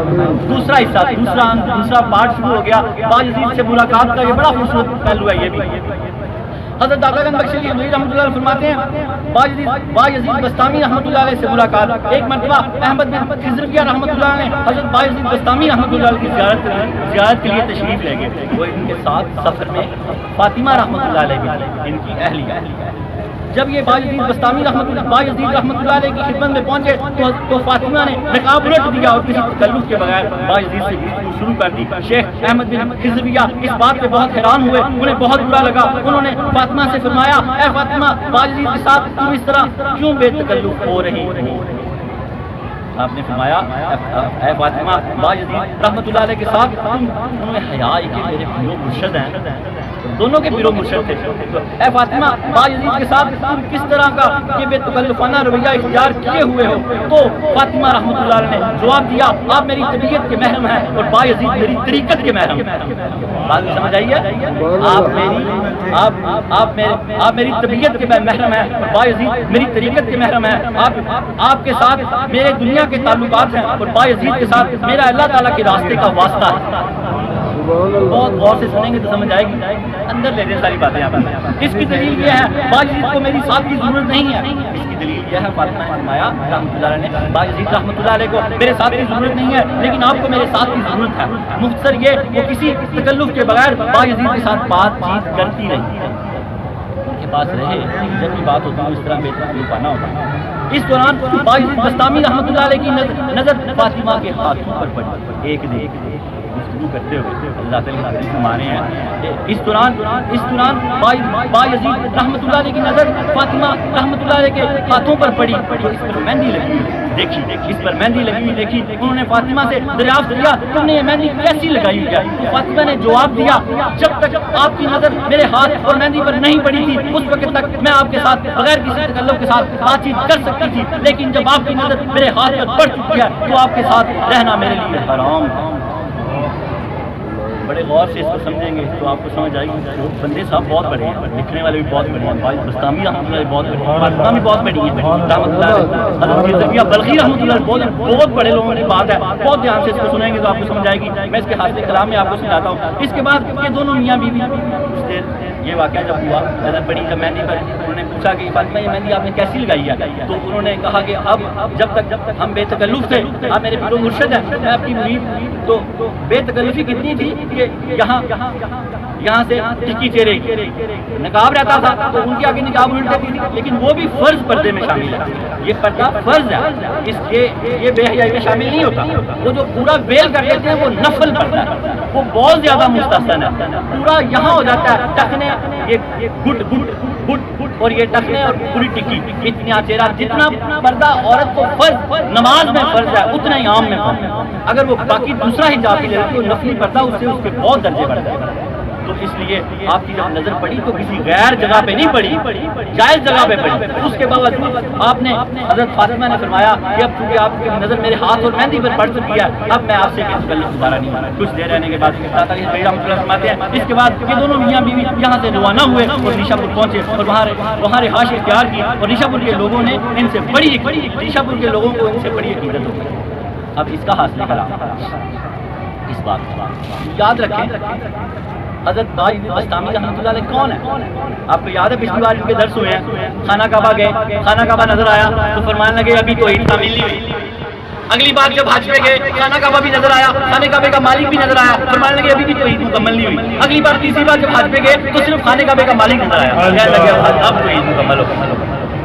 دوسرا حصہ دوسرا پارٹ شروع ہو گیا. باجزید سے ملاقات کا یہ بڑا خوبصورت پہلو ہے. یہ بھی حضرت داتا گنج بخش علی حضوری رحمۃ اللہ علیہ فرماتے ہیں بایزید بستامی رحمۃ اللہ علیہ سے ملاقات. ایک مرتبہ احمد بن خضربیہ رحمۃ اللہ علیہ حضرت بایزید بستامی رحمۃ اللہ علیہ کی زیارت کے لیے تشریف لے گئے. وہ ان کے ساتھ سفر میں فاطمہ رحمۃ اللہ علیہ بھی ان کی اہلیہ. جب یہ بایزید بستامی رحمۃ اللہ علیہ کی خدمت میں پہنچے تو فاطمہ نے نقاب الٹ دیا اور کسی تکلف کے بغیر بایزید سے گفتگو شروع کر دی. شیخ احمد بن خضربیہ اس بات پہ بہت حیران ہوئے, انہیں بہت برا لگا. انہوں نے فاطمہ سے فرمایا, اے فاطمہ, بایزید کے ساتھ تم اس طرح کیوں بے تکلف ہو رہی ہو؟ آپ نے فرمایا, اے فاطمہ, بایزید رحمۃ اللہ علیہ کے ساتھ انہوں نے حیا کہ میرے پیر و مرشد ہیں, دونوں کے پیر و مرشد تھے. اے فاطمہ, بایزید کے ساتھ تم کس طرح کا یہ بے تکلفانہ رویہ اختیار کیے ہوئے ہو؟ تو فاطمہ رحمۃ اللہ علیہ نے جواب دیا, آپ میری طبیعت کے محرم ہیں اور بایزید میری طریقت کے محرم ہیں. بات سمجھ آئیے؟ آپ میری طبیعت کے محرم ہیں اور بایزید میری طریقت کے محرم ہیں. آپ کے ساتھ میرے دنیا کے تعلقات ہیں اور بایزید کے ساتھ میرا اللہ تعالیٰ کے راستے کا واسطہ ہے. بہت غور سے سنیں گے تو سمجھ آئے گی, اندر لے دیں ساری باتیں. اس کی دلیل یہ ہے بایزید کو میری ساتھ کی ضرورت نہیں ہے. اس کی دلیل یہ ہے, فاطمہ نے فرمایا رحمۃ اللہ علیہ نے, بایزید رحمۃ اللہ علیہ کو میرے ساتھ کی ضرورت نہیں ہے, لیکن آپ کو میرے ساتھ کی ضرورت ہے. مختصر یہ, وہ کسی تکلف کے بغیر بایزید کے ساتھ بات چیت کرتی رہی ہے, ان کے پاس رہے, لیکن جب بھی بات ہوتی ہے اس طرح بے تکلفانہ ہوتا ہے. اس دوران بایزید بستامی رحمۃ اللہ علیہ کی نظر فاطمہ کے ہاتھوں پر پڑی. ایک دن گفتگو کرتے ہوئے اللہ تعالیٰ کی مانے ہیں. اس دوران بایزید رحمۃ اللہ علیہ کی نظر فاطمہ رحمۃ اللہ علیہ کے ہاتھوں پر پڑی تو اس پر مہندی لگی دیکھی. اس پر مہندی لگی ہوئی دیکھی. انہوں نے فاطمہ سے دریافت کیا, تم نے یہ مہندی کیسی لگائی ہوئی ہے؟ تو فاطمہ نے جواب دیا, جب تک آپ کی نظر میرے ہاتھ اور مہندی پر نہیں پڑی تھی اس وقت تک میں آپ کے ساتھ بغیر کسی تکلف کے ساتھ بات چیت کر سکتی تھی, لیکن جب آپ کی نظر میرے ہاتھ پر پڑ چکی ہے تو آپ کے ساتھ رہنا میرے لیے حرام ہے. بڑے غور سے اس کو سمجھیں گے تو آپ کو سمجھ آئے گی. بندے صاحب بہت بڑے ہیں, لکھنے والے بھی بہت بڑے ہیں, بایزید بستامی رحمۃ اللہ بہت بڑے ہیں, فاطمہ بھی بہت بڑی ہیں رحمۃ اللہ علیہ. حضرت خضربیہ بلخی رحمۃ اللہ بہت بڑے لوگوں کی بات ہے. بہت دھیان سے اس کو سنیں گے تو آپ کو سمجھ آئے گی. میں اس کے حاصل کلام میں آپ کو سمجھاتا ہوں. اس کے بعد یہ دونوں میاں بیوی کچھ دیر یہ واقعہ جب ہوا, بڑی جب مہندی پر انہوں نے پوچھا کہ فاطمہ یہ مہندی آپ نے کیسی لگائی ہے, تو انہوں نے کہا کہ اب جب تک ہم بے تکلف تھے, آپ میرے پیر و مرشد ہیں, میں آپ کی مرید, تو بے تکلفی کتنی تھی کہ یہاں سے ٹکی چہرے نقاب رہتا تھا تو ان کی آگے نقاب الٹ دیتی تھی, لیکن وہ بھی فرض پردے میں شامل ہے. یہ پردہ فرض ہے, اس کے یہ بے حیائی میں شامل نہیں ہوتا. وہ جو پورا ویل کر لیتے ہیں وہ نفل پردہ ہے, وہ بہت زیادہ مستحسن ہے. پورا یہاں ہو جاتا ہے ٹکنے, یہ گٹ اور یہ ٹکنے اور پوری ٹکی, اتنا چہرہ. جتنا پردہ عورت کو فرض نماز میں فرض ہے اتنا ہی عام میں فرض ہے. اگر وہ باقی دوسرا حجاب بھی لے تو نفلی پردہ اس سے اس کے بہت درجے بڑھتے ہیں. تو اس لیے آپ کی جب نظر پڑی تو کسی غیر جگہ پہ نہیں پڑی, جائز جگہ پہ پڑی. اس کے باوجود آپ نے حضرت فاطمہ نے فرمایا کہ اب چونکہ آپ کی نظر میرے ہاتھ اور مہندی پر پڑ چکی ہے, اب میں آپ سے تکلف گزارا نہیں مانا. کچھ دیر رہنے کے بعد فرماتے ہیں اس کے بعد یہ دونوں میاں بیوی یہاں سے روانہ ہوئے اور نیشا پور پہنچے اور وہاں رہائش اختیار کی. اور نیشا پور کے لوگوں نے ان سے نیشا پور کے لوگوں کو ان سے بڑی عقیدت ہو گئی. اب اس کا حاصل کلام اس بات کا یاد رکھیں, حضرت بایزید بستامی رحمۃ اللہ علیہ کون ہے؟ آپ کو یاد ہے پچھلی بار ان کے درس ہوئے ہیں, خانہ کعبہ گئے, خانہ کعبہ نظر آیا تو فرمانے لگے ابھی تو عید تعمیل نہیں ہوئی. اگلی بار جب حج پہ گئے خانہ کعبہ بھی نظر آیا, خانہ کعبے کا مالک بھی نظر آیا, فرمانے لگے ابھی بھی تو عید مکمل نہیں ہوئی. اگلی بار تیسری بار جب حج پہ گئے تو صرف خانہ کعبے کا مالک نظر آیا, کہنے لگے اب تو عید مکمل ہو.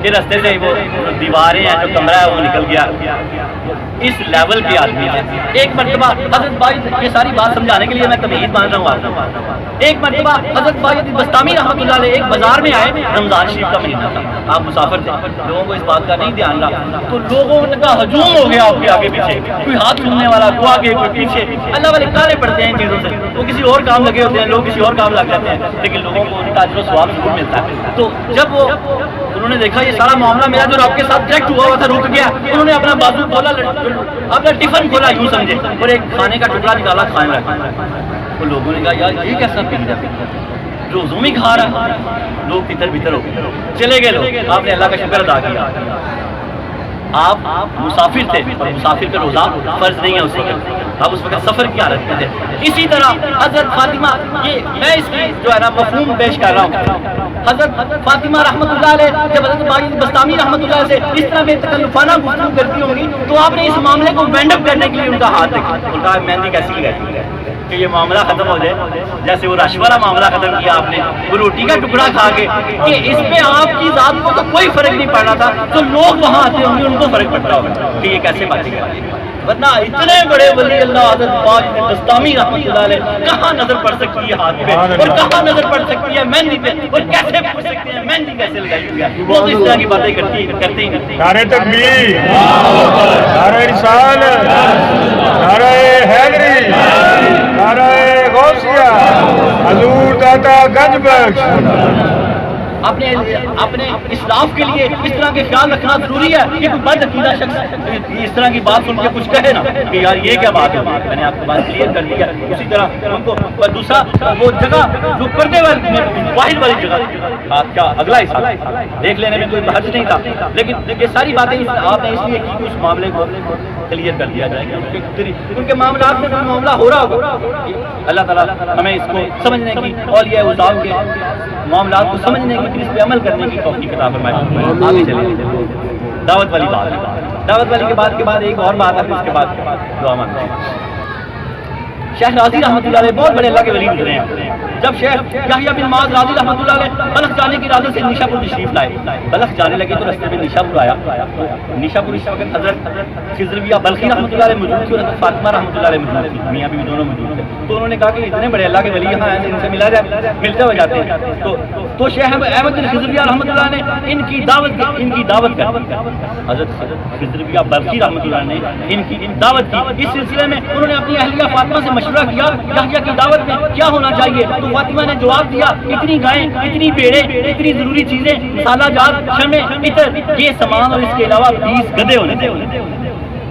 یہ رستے سے وہ دیواریں ہیں جو کمرہ ہے وہ نکل گیا. اس لیول کے آدمی ہیں. ایک مرتبہ حضرت بایزید, یہ ساری بات سمجھانے کے لیے میں تمہید مان رہا ہوں آپ کو. ایک مرتبہ حضرت بایزید بستامی رحمۃ اللہ علیہ ایک بازار میں آئے, رمضان شریف کا مہینہ تھا, آپ مسافر تھے, لوگوں کو اس بات کا نہیں دھیان رہا تو لوگوں کا ہجوم ہو گیا آپ کے آگے پیچھے, کوئی ہاتھ چھونے والا, کوئی آگے کوئی پیچھے. اللہ والے کارے پڑتے ہیں ان چیزوں سے, وہ کسی اور کام لگے ہوتے ہیں, لوگ کسی اور کام لگ جاتے ہیں, لیکن لوگوں کو ان کا اجر و ثواب ضرور ملتا ہے. تو جب وہ انہوں نے دیکھا یہ سارا معاملہ میرا جو آپ کے ساتھ ڈائریکٹ ہوا تھا رک گیا, انہوں نے اپنا بازو کھولا, اپنا ٹفن کھولا یوں سمجھے, اور ایک کھانے کا ٹکڑا نکالا کھانے لگا. تو لوگوں نے کہا یار یہ کیسا پی رہا ہے, جو زومی کھا رہا ہے. لوگ تتر بتر ہو گئے, چلے گئے لوگ. آپ نے اللہ کا شکر ادا کیا. آپ مسافر تھے اور مسافر پہ روزہ فرض نہیں ہے اس وقت، آپ اس وقت سفر کی حالت میں تھے۔ اسی طرح حضرت فاطمہ، یہ میں اس کی جو ہے نا مفہوم پیش کر رہا ہوں، حضرت فاطمہ رحمۃ اللہ علیہ جب حضرت باقر بستامی رحمۃ اللہ سے اس طرح بے تکلفانہ گفتگو کرتی ہوں گی تو آپ نے اس معاملے کو وینڈ اپ کرنے کے لیے ان کا ہاتھ دیکھا، ان کا مہندی کیسی لگائی ہے کہ یہ معاملہ ختم ہو جائے، جیسے وہ رش والا معاملہ ختم کیا آپ نے، وہ روٹی کا ٹکڑا کھا کے، کہ اس میں آپ کی ذات کو تو کوئی فرق نہیں پڑ رہا تھا، تو لوگ وہاں آتے ہوں گے ان کو فرق پڑتا ہوگا کہ یہ کیسے باتیں کر رہے ہیں۔ ورنہ اتنے بڑے ولی اللہ حضرت باقر بستامی رحمۃ اللہ علیہ کہاں نظر پڑ سکتی ہے ہاتھ پہ، اور کہاں نظر پڑ سکتی ہے مہندی پہ، اور کیسے پڑ سکتے ہیں مہندی کیسے لگائی ہوئی ہے، وہ تو اس طرح کی باتیں کرتے ہی نعرہ تکبیر، نعرہ رسالت، نعرہ حیدری، نعرہ غوثیہ، حضور داتا گنج بخش۔ اپنے اسلاف کے لیے اس طرح کے خیال رکھنا ضروری ہے کہ کوئی بد عقیدہ شخص اس طرح کی بات سن کے کچھ کہے نا کہ یار یہ کیا بات ہے، میں نے آپ کو بات کلیئر کر دیا۔ اسی طرح ان کو دوسرا وہ جگہ جو پردے واحد والی جگہ آپ کا اگلا حصہ دیکھ لینے میں کوئی حرج نہیں تھا، لیکن یہ ساری باتیں آپ نے اس لیے کی کہ اس معاملے کو کلیئر کر دیا جائے گا، ان کے معاملات میں کوئی معاملہ ہو رہا ہوگا۔ اللہ تعالیٰ ہمیں اس کو سمجھنے کی، اولیاء اعزام کے معاملات کو سمجھنے کی، اس پہ عمل کرنے کی توفیق عطا فرمائے۔ آگے چلیے، دعوت والی بات، دعوت والی کے بعد ایک اور بات ہے، پھر اس کے بعد دعا مانگتے ہیں۔ شیخ راضی رحمۃ اللہ علیہ بہت بڑے اللہ کے ولی گزرے ہیں۔ جب شیخ یحییٰ بن معاذ راضی رحمۃ اللہ علیہ بلخ جانے کی ارادے سے نیشا پور تشریف لائے، بلخ جانے لگے تو رستے میں نیشا پور آیا، نیشا پور اس وقت حضرت خضرویہ بلخی رحمۃ اللہ علیہ موجود تھی اور حضرت فاطمہ رحمۃ اللہ علیہ موجود تھی، میاں بیوی دونوں موجود تھے۔ تو انہوں نے کہا کہ اتنے بڑے اللہ کے ولی یہاں ہیں، ان سے ملا جائے، ملتے ہو جاتے ہیں۔ تو شیخ احمد بن خضرویہ رحمۃ اللہ نے ان کی دعوت کر دی، حضرت خضرویہ بلخی رحمۃ اللہ نے ان کی دعوت کی۔ اس سلسلے میں انہوں نے اپنی اہلیہ فاطمہ سے مشورہ کیا یحییٰ کی دعوت میں کیا ہونا چاہیے، تو فاطمہ نے جواب دیا اتنی گائیں، اتنی بھیڑیں، اتنی ضروری چیزیں، مسالہ جات، شمع، عطر، یہ سامان اور اس کے علاوہ 20 گدھے ہونے چاہیے۔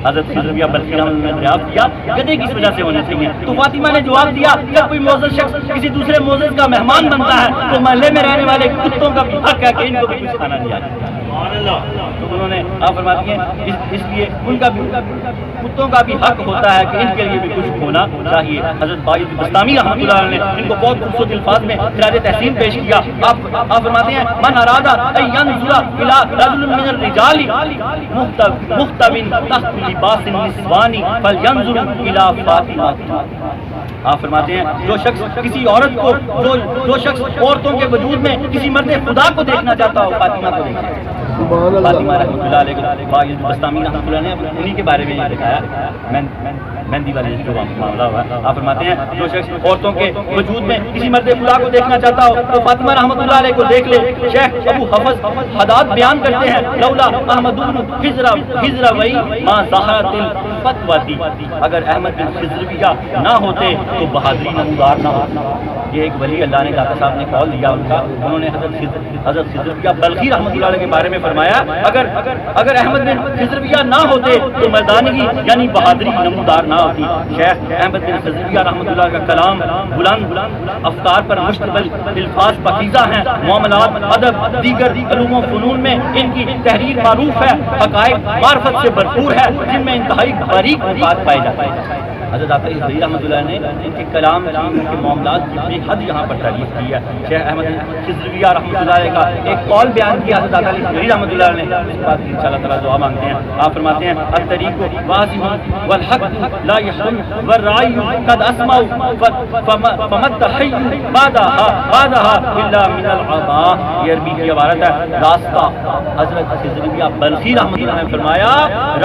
حضرت خضرویہ بلخی رحمۃ اللہ نے دریافت کیا گدھے کس وجہ سے ہونے چاہیے، تو فاطمہ نے جواب دیا جب کوئی معزز شخص کسی دوسرے معزز کا مہمان بنتا ہے تو محلے میں رہنے والے کتوں کا بھی حق ہے کہ ان کو بھی کچھ کھانا دیا جائے۔ تو انہوں نے آپ فرماتی ہیں اس لیے ان کا بھی کتوں کا بھی حق ہوتا ہے کہ ان کے لیے بھی کچھ ہونا چاہیے۔ حضرت باقر بستامی رحمۃ اللہ نے ان کو بہت خوبصورت الفاظ میں خراج تحسین پیش کیا۔ آپ فرماتے ہیں من اراد ان ينظر الى رجل من الرجال محتمن تحت لباس النسوان فلينظر الى فاطمہ۔ آپ فرماتے ہیں جو شخص کسی عورت کو جو شخص عورتوں کے وجود میں کسی مرد خدا کو دیکھنا چاہتا ہو فاطمہ کو دیکھے۔ فاطمہ رحمۃ اللہ علیہ باقر بستامی رحمۃ اللہ نے انہی کے بارے میں یہ بتایا، مہندی والے جو معاملہ ہوا۔ آپ فرماتے ہیں جو شخص عورتوں کے وجود میں کسی مرد خدا کو دیکھنا چاہتا ہو تو فاطمہ رحمۃ اللہ علیہ کو دیکھ لے۔ شیخ ابو حفظ حداد بیان کرتے ہیں لولا احمد بن خضروی ما ظہرت الفتوی، اگر احمد بن خضرویہ نہ ہوتے تو بہادری نمودار نہ ہوتا۔ یہ ایک ولی اللہ نے داتا صاحب نے قول دیا ان کا، انہوں نے حضرت خضرویہ بلخی رحمۃ اللہ علیہ کے بارے میں فرمایا اگر احمد بن خضرویہ نہ ہوتے تو مردانگی یعنی بہادری نمودار نہ ہوتی۔ شیخ احمد بن خضرویہ رحمۃ اللہ کا کلام بلند افکار پر مشتمل، الفاظ پاکیزہ ہیں، معاملات، ادب، دیگر علوم و فنون میں ان کی تحریر معروف ہے، حقائق معرفت سے بھرپور ہے جن میں انتہائی باریک بات پائی جاتی ہے۔ حضرت عطا علی رحمۃ اللہ نے ان کے کلام کی، ان کے معاملات کی بے حد یہاں پر تعریف کی ہے۔ شیخ احمد خضرویہ رحمۃ اللہ علیہ کا ایک قول بیان کیا حضرت عطا علی رحمۃ اللہ نے، اس بات کی انشاءاللہ تعالیٰ دعا مانگتے ہیں۔ آپ فرماتے ہیں الطریق واضح والحق لا يحل والرعی قد اسمعوا فمت حی بعدها الا من العطاء، یہ عربی کی عبارت ہے راستہ۔ حضرت خضرویہ بلخی رحمۃ اللہ نے فرمایا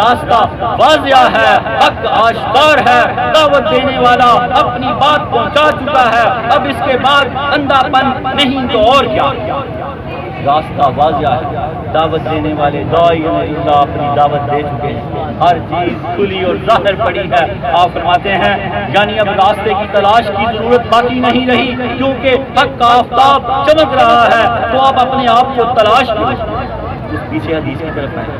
راستہ واضح ہے، حق آشکار ہے، دعوت دینے والا اپنی بات پہنچا چکا ہے، اب اس کے بعد اندھا پن نہیں تو اور کیا۔ راستہ واضح ہے، دعوت دینے والے داعی اللہ اپنی دعوت دے چکے ہیں، ہر چیز کھلی اور ظاہر پڑی ہے۔ آپ فرماتے ہیں یعنی اب راستے کی تلاش کی ضرورت باقی نہیں رہی، کیونکہ حق کا آفتاب چمک رہا ہے، تو آپ اپنے آپ کو تلاش کریں۔ اس پیچھے حدیث کی طرف آئیں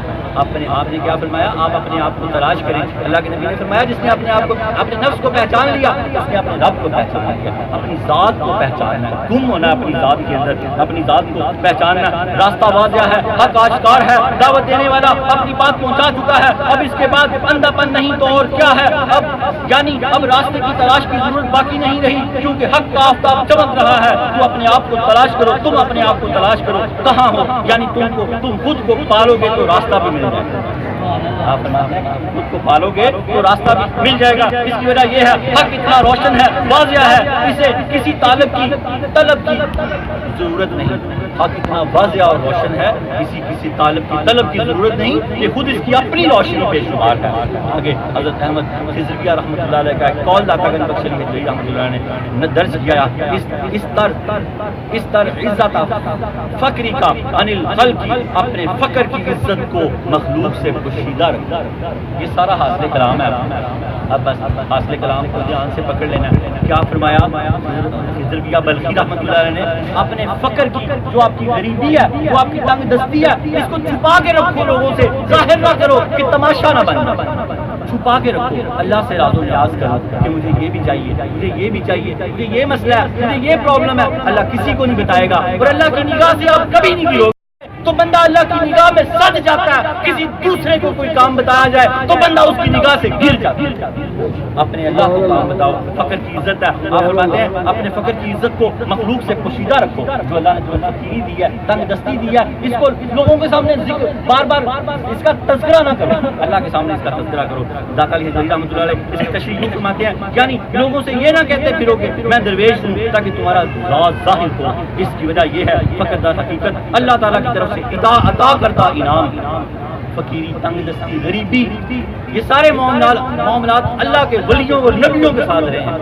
اپنے آپ نے کیا فرمایا؟ آپ اپنے آپ کو تلاش کریں. اللہ کے نبی نے فرمایا جس نے اپنے آپ کو اپنے نفس کو پہچان لیا اس نے اپنے رب کو پہچان لیا. اپنی ذات کو پہچاننا ہے, گم ہونا ہے اپنی ذات کے اندر, اپنی ذات کو پہچاننا. راستہ واضح ہے, حق آشکار ہے, دعوت دینے والا اپنی بات پہنچا چکا ہے. اب اس کے بعد اندھا پن نہیں تو اور کیا ہے. اب یعنی اب راستے کی تلاش کی ضرورت باقی نہیں رہی, کیونکہ حق کا آفتاب چمک رہا ہے. تو اپنے آپ کو تلاش کرو, تم اپنے آپ کو تلاش کرو کہاں ہو, یعنی تم خود کو پالو گے تو راستہ بھی مل جائے گا. آپ خود کو پالو گے تو راستہ بھی مل جائے گا. اس کی وجہ یہ ہے حق اتنا روشن ہے, واضح ہے, اسے کسی طلب کی ضرورت نہیں. حق اتنا واضح اور روشن ہے, کسی طالب کی طلب کی ضرورت نہیں, یہ خود اس کی اپنی روشنی بے شمار ہے. آگے حضرت احمد خضرویہ رحمۃ اللہ علیہ کا ایک قول داتا گنج بخش علی حضوری رحمۃ اللہ نے درج کیا, اس طر عزت فقری کا عن الخلق, اپنے فقر کی عزت کو مخلوق سے پوشیدہ رکھنا. یہ سارا حاصل کلام ہے. اب بس حاصل کلام کو دھیان سے پکڑ لینا ہے. کیا فرمایا خضرویہ بلخی رحمۃ اللہ علیہ نے؟ اپنے فقر کی, جو آپ کی غریبی ہے, جو آپ کی تنگ دستی ہے, اس کو چھپا کے رکھو, لوگوں سے ظاہر نہ کرو کہ تماشا نہ بننا. چھپا کے رکھو, اللہ سے راز و نیاز کرو کہ مجھے یہ بھی چاہیے, مجھے یہ بھی چاہیے, مجھے یہ مسئلہ ہے, مجھے یہ پرابلم ہے. اللہ کسی کو نہیں بتائے گا, اور اللہ کی نگاہ سے آپ کبھی نہیں گرو گے. تو بندہ اللہ کی نگاہ میں سد جاتا ہے. کسی دوسرے کو کوئی کام بتایا جائے تو بندہ اس کی نگاہ سے گر جاتا ہے. اپنے اللہ کو کام بتاؤ. فقر کی عزت ہے, آپ فرماتے ہیں اپنے فقر کی عزت کو مخلوق سے پوشیدہ رکھو. جو اللہ نے تمہیں فقیری دی ہے, تنگ دستی دی ہے, اس کو لوگوں کے سامنے بار بار اس کا تذکرہ نہ کرو, اللہ کے سامنے اس کا تذکرہ کرو. داتا علی حضوری رحمۃ اللہ علیہ اس کی تشریح فرماتے ہیں, یعنی لوگوں سے یہ نہ کہتے پھرو کہ میں درویش ہوں تاکہ تمہارا راز ظاہر ہو. اس کی وجہ یہ ہے فقر در حقیقت اللہ تعالیٰ کی طرف سے عطا کرتا انعام. فقیری, تنگ دستی, غریبی, یہ سارے معاملات اللہ کے ولیوں اور نبیوں کے ساتھ رہے ہیں.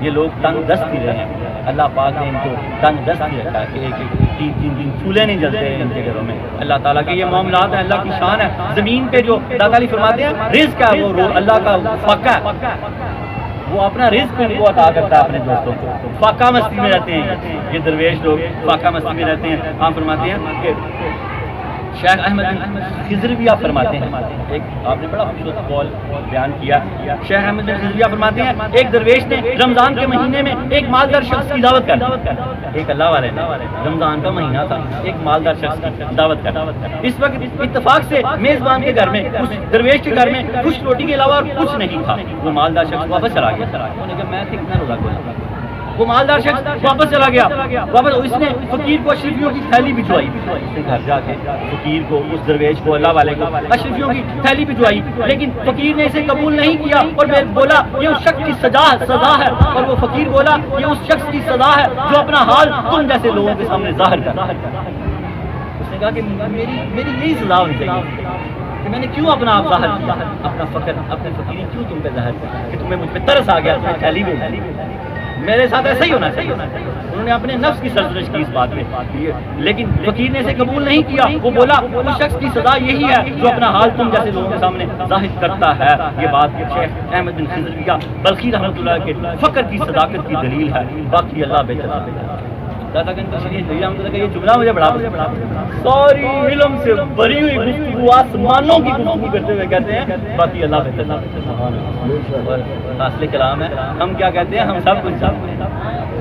یہ لوگ تنگ دست ہی رہے ہیں. اللہ پاک نے ان کو تنگ دست ہی رکھا کہ ایک تین دن چولہے نہیں جلتے ان کے گھروں میں. اللہ تعالیٰ کے یہ معاملات ہیں, اللہ کی شان ہے. زمین پہ جو داتا علی فرماتے ہیں رزق ہے وہ اللہ کا فاقہ ہے, وہ اپنا رزق ان کو عطا کرتا ہے اپنے دوستوں کو. فاقہ مستی میں رہتے ہیں یہ درویش لوگ, فاقہ مستی میں رہتے ہیں. آپ فرماتے ہیں کہ شیخ احمد خضرویہ فرماتے ہیں, ایک آپ نے بڑا خوبصورت قول بیان کیا. شیخ احمد خضرویہ فرماتے ہیں ایک درویش نے رمضان کے مہینے میں ایک مالدار شخص کی دعوت کر, ایک اللہ والے نے, رمضان کا مہینہ تھا, ایک مالدار شخص کی دعوت کر. اس وقت اتفاق سے میزبان کے گھر میں, اس درویش کے گھر میں کچھ روٹی کے علاوہ کچھ نہیں تھا. وہ مالدار شخص واپس چلا گیا. انہوں نے کہا میں کتنا روزہ کھولا. وہ مالدار شخص واپس چلا گیا. واپس اس نے فقیر کو اشرفیوں کی تھیلی بھجوائی. اس نے گھر جا کے فقیر کو, اس درویش کو, اللہ والے کو اشرفیوں کی تھیلی بھجوائی. لیکن فقیر نے اسے قبول نہیں کیا اور بولا یہ اس شخص کی سزا ہے. اور وہ فقیر بولا یہ اس شخص کی سزا ہے جو اپنا حال تم جیسے لوگوں کے سامنے ظاہر کرتا ہے. اس نے کہا کہ میری یہی سزا ہونی چاہیے کہ میں نے کیوں اپنا آپ ظاہر کیا, اپنا فقر, اپنی فقیری کیوں تم پہ ظاہر کیا کہ تمہیں مجھ پہ ترس آ گیا, تمہیں تھیلی بھیج. میرے ساتھ ایسا ہی ہونا چاہیے. انہوں نے اپنے نفس کی سرزنش کی اس بات میں, لیکن فقیر نے اسے قبول نہیں کیا. وہ بولا اس شخص کی سزا یہی ہے جو اپنا حال تم جیسے لوگوں کے سامنے ظاہر کرتا ہے. یہ بات شیخ احمد بن خضرویہ بلخی رحمۃ اللہ کے فقر کی صداقت کی دلیل ہے. باقی اللہ بہتر. داتا گنج بخش علی حضوری رحمۃ اللہ کا یہ جملہ مجھے بڑا ساری علم سے بھری ہوئی گفتگو, آسمانوں کی گفتگو کرتے ہوئے کہتے ہیں باقی اللہ بہتر. اور حاصل کلام ہے. ہم کیا کہتے ہیں, ہم سب کچھ جانتے ہیں.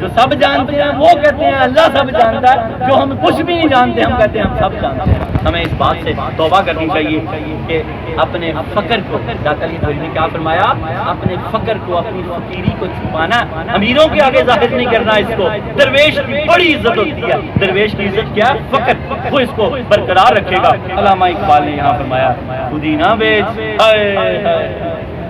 جو سب جانتے ہیں وہ کہتے ہیں اللہ سب جانتا ہے. جو ہم کچھ بھی نہیں جانتے ہم کہتے ہیں ہم سب جانتے ہیں. ہمیں اس بات سے توبہ کرنی چاہیے کہ اپنے فقر کو, داتا علی حضوری نے کیا فرمایا, اپنے فقر کو, اپنی فقیری کو چھپانا. امیروں کے آگے ظاہر نہیں کرنا اس کو. درویش کی بڑی عزت ہوتی ہے. درویش کی عزت کیا ہے, فقر, وہ اس کو برقرار رکھے گا. علامہ اقبال نے یہاں فرمایا خودی نہ بیچ,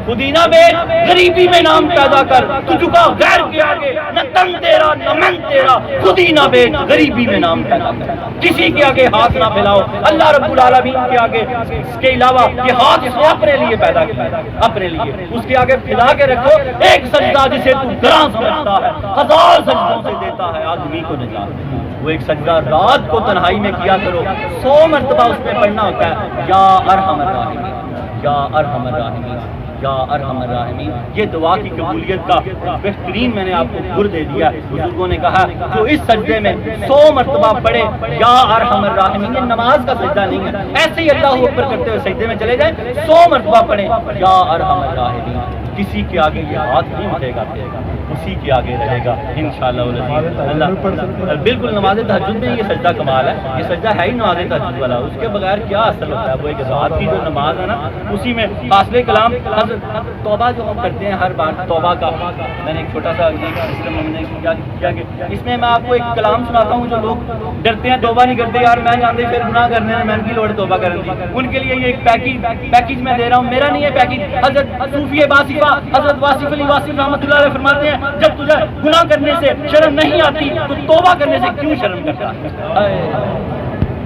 خودی نہ بیچ, غریبی میں نام پیدا کر, تو جھکا غیر کے آگے, نہ تن تیرا نہ من تیرا, خودی نہ بیچ, غریبی میں نام پیدا کر. کسی کے آگے ہاتھ نہ پھیلاؤ, اللہ رب العالمین کے آگے. اس کے علاوہ یہ ہاتھ اس نے اپنے لیے پیدا کیا, اپنے لیے. اس کے آگے پھیلا کے رکھو ایک سجدہ جسے تو گراں سمجھتا ہے, 1000 سجدوں سے دیتا ہے آدمی کو نجات. وہ ایک سجدہ رات کو تنہائی میں کیا کرو, 100 مرتبہ اس میں پڑھنا ہوتا ہے یا ارحم الراحمین, یا ارحم الراحمین, یا ارحم الراحمین۔ یہ دعا کی قبولیت کا بہترین میں نے آپ کو گر دے دیا۔ بزرگوں نے کہا جو اس سجدے میں 100 مرتبہ پڑھے یا ارحم الراحمین، یہ نماز کا سجدہ نہیں ہے، ایسے ہی اللہ اکبر کرتے ہوئے سجدے میں چلے جائیں، 100 مرتبہ پڑھیں یا ارحم الراحمین، کسی کے آگے یہ ہاتھ نہیں اٹھے گا، اسی کے آگے رہے گا انشاءاللہ اللہ۔ بالکل نماز تہجد میں یہ سجدہ کمال ہے، یہ سجدہ ہے ہی نماز تہجد والا، اس کے بغیر کیا اثر ہوتا ہے؟ وہ ایک رات کی جو نماز ہے نا، اسی میں فاصلے کلام توبہ جو ہم کرتے ہیں ہر بار توبہ کا، میں نے ایک چھوٹا سا کیا کہ اس میں میں آپ کو ایک کلام سناتا ہوں، جو لوگ ڈرتے ہیں توبہ نہیں کرتے، یار میں جانتے پھر گناہ کرنے میں کی لوڑ توبہ کرنے کی، ان کے لیے یہ ایک پیکیج میں دے رہا ہوں، میرا نہیں ہے پیکیج، حضرت صوفی باصفہ حضرت واصف علی واصف رحمۃ اللہ علیہ فرماتے ہیں جب تجھے گناہ کرنے سے شرم نہیں آتی تو توبہ کرنے سے کیوں شرم کرتا ہے؟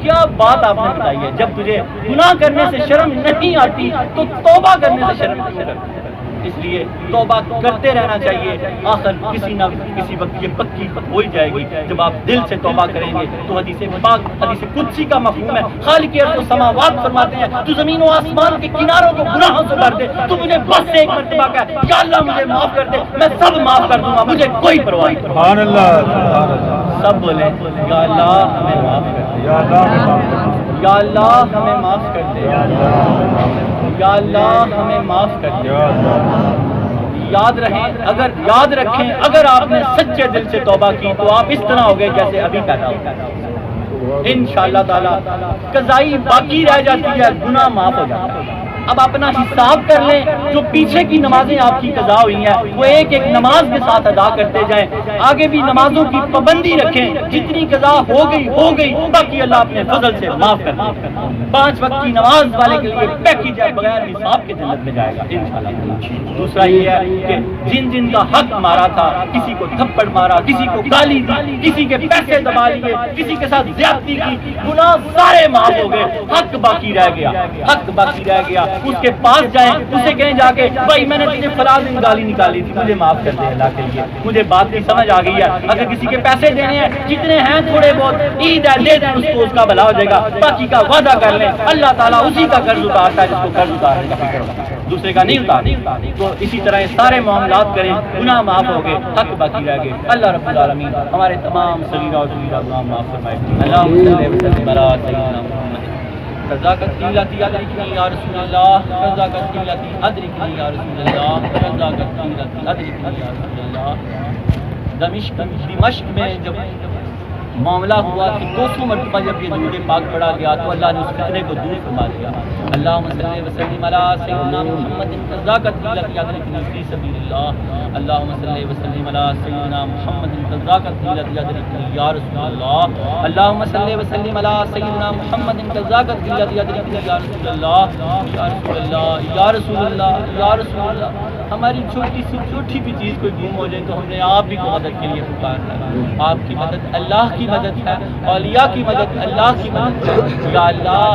کیا بات آپ نے بتائی ہے، جب تجھے گناہ کرنے سے شرم نہیں آتی تو توبہ کرنے سے شرم نہیں کرتی۔ اس لیے توبہ کرتے رہنا چاہیے، آخر کسی نہ کسی وقت یہ پکی ہو ہی جائے گی جب آپ دل سے توبہ کریں گے۔ تو حدیث پاک حدیث قدسی کا مفہوم ہے، خالق ارض و سماوات فرماتے ہیں تو زمین و آسمان کے کناروں کو گناہوں سے بھر دے، تو مجھے بس ایک مرتبہ کہا یا اللہ مجھے معاف کر دے، میں سب معاف کر دوں گا، مجھے کوئی پرواہ نہیں۔ سبحان اللہ، سب بولے یا اللہ ہمیں معاف کر دے، یا اللہ ہمیں معاف کر دے، یا اللہ ہمیں معاف کر دے، یا اللہ ہمیں معاف کر دے۔ یاد رکھیں اگر آپ نے سچے دل سے توبہ کی تو آپ اس طرح ہو گئے جیسے ابھی پیدا ہو، انشاءاللہ تعالی قضائی باقی رہ جاتی ہے، گناہ معاف ہو جاتا ہے۔ اب اپنا حساب کر لیں، جو پیچھے کی نمازیں آپ کی قضا ہوئی ہیں وہ ایک ایک نماز کے ساتھ ادا کرتے جائیں، آگے بھی نمازوں کی پابندی رکھیں، جتنی قضا ہو گئی باقی اللہ اپنے فضل سے معاف کر دے۔ 5 وقت کی نماز والے کے لیے پیکیج ہے، بغیر حساب کے جنت میں جائے گا انشاءاللہ۔ دوسرا یہ ہے کہ جن کا حق مارا تھا، کسی کو تھپڑ مارا، کسی کو گالی دی، کسی کے پیسے دبا لیے، کسی کے ساتھ زیادتی کی، گناہ سارے معاف ہو گئے، حق باقی رہ گیا، اس کے پاس جائیں، اسے کہیں جا کے بھائی میں نے تجھے فلاں دن گالی نکالی تھی، مجھے معاف کر دے اللہ کے لیے، مجھے بات کی سمجھ آ گئی ہے، اگر کسی کے پیسے دینے ہیں جتنے ہیں تھوڑے بہت عید ہے دے دیں، اس کو اس کا بھلا ہو جائے گا، باقی کا وعدہ کر لیں، اللہ تعالیٰ اسی کا قرض اتارتا ہے جس کو قرض اتارنے کا فکر ہوتا ہے، دوسرے کا نہیں اتارتا۔ تو اسی طرح یہ سارے معاملات کریں، گناہ معاف ہو گئے، حق باقی رہ گئے، اللہ رب العالمین ہمارے تمام صغیرہ و کبیرہ گناہ معاف فرمائے۔ اللہم صلی وسلم علی سیدنا محمد رضاکت قیلتی ادرکنی یا رسول اللہ، رضاکت قیلتی ادرکنی یا رسول اللہ، رضاکت قیلتی ادرکنی یا رسول اللہ۔ دمشق میں جب معاملہ ہوا کہ 200 مرتبہ جب یہ درود پاک پڑھا گیا تو اللہ نے اس فتنے کو دور فرما دیا۔ اللہم صلی وسلم علی سیدنا محمد رضاکت قیلتی ادرکنی فی سبیل اللہ، اللہم صلی وسلم علی سیدنا محمد رضاکت قیلتی ادرکنی یا رسول اللہ، اللہم صلی وسلم علی سیدنا محمد رضاکت قیلتی ادرکنی یا رسول اللہ، یا رسول اللہ، یا رسول اللہ، یا رسول اللہ۔ ہماری چھوٹی بھی چیز کوئی گم ہو جائے تو ہم نے آپ ہی کو مدد کے لیے پکارنا ہے، آپ کی مدد اللہ کی مدد ہے، اولیاء کی مدد اللہ کی مدد ہے۔ یا اللہ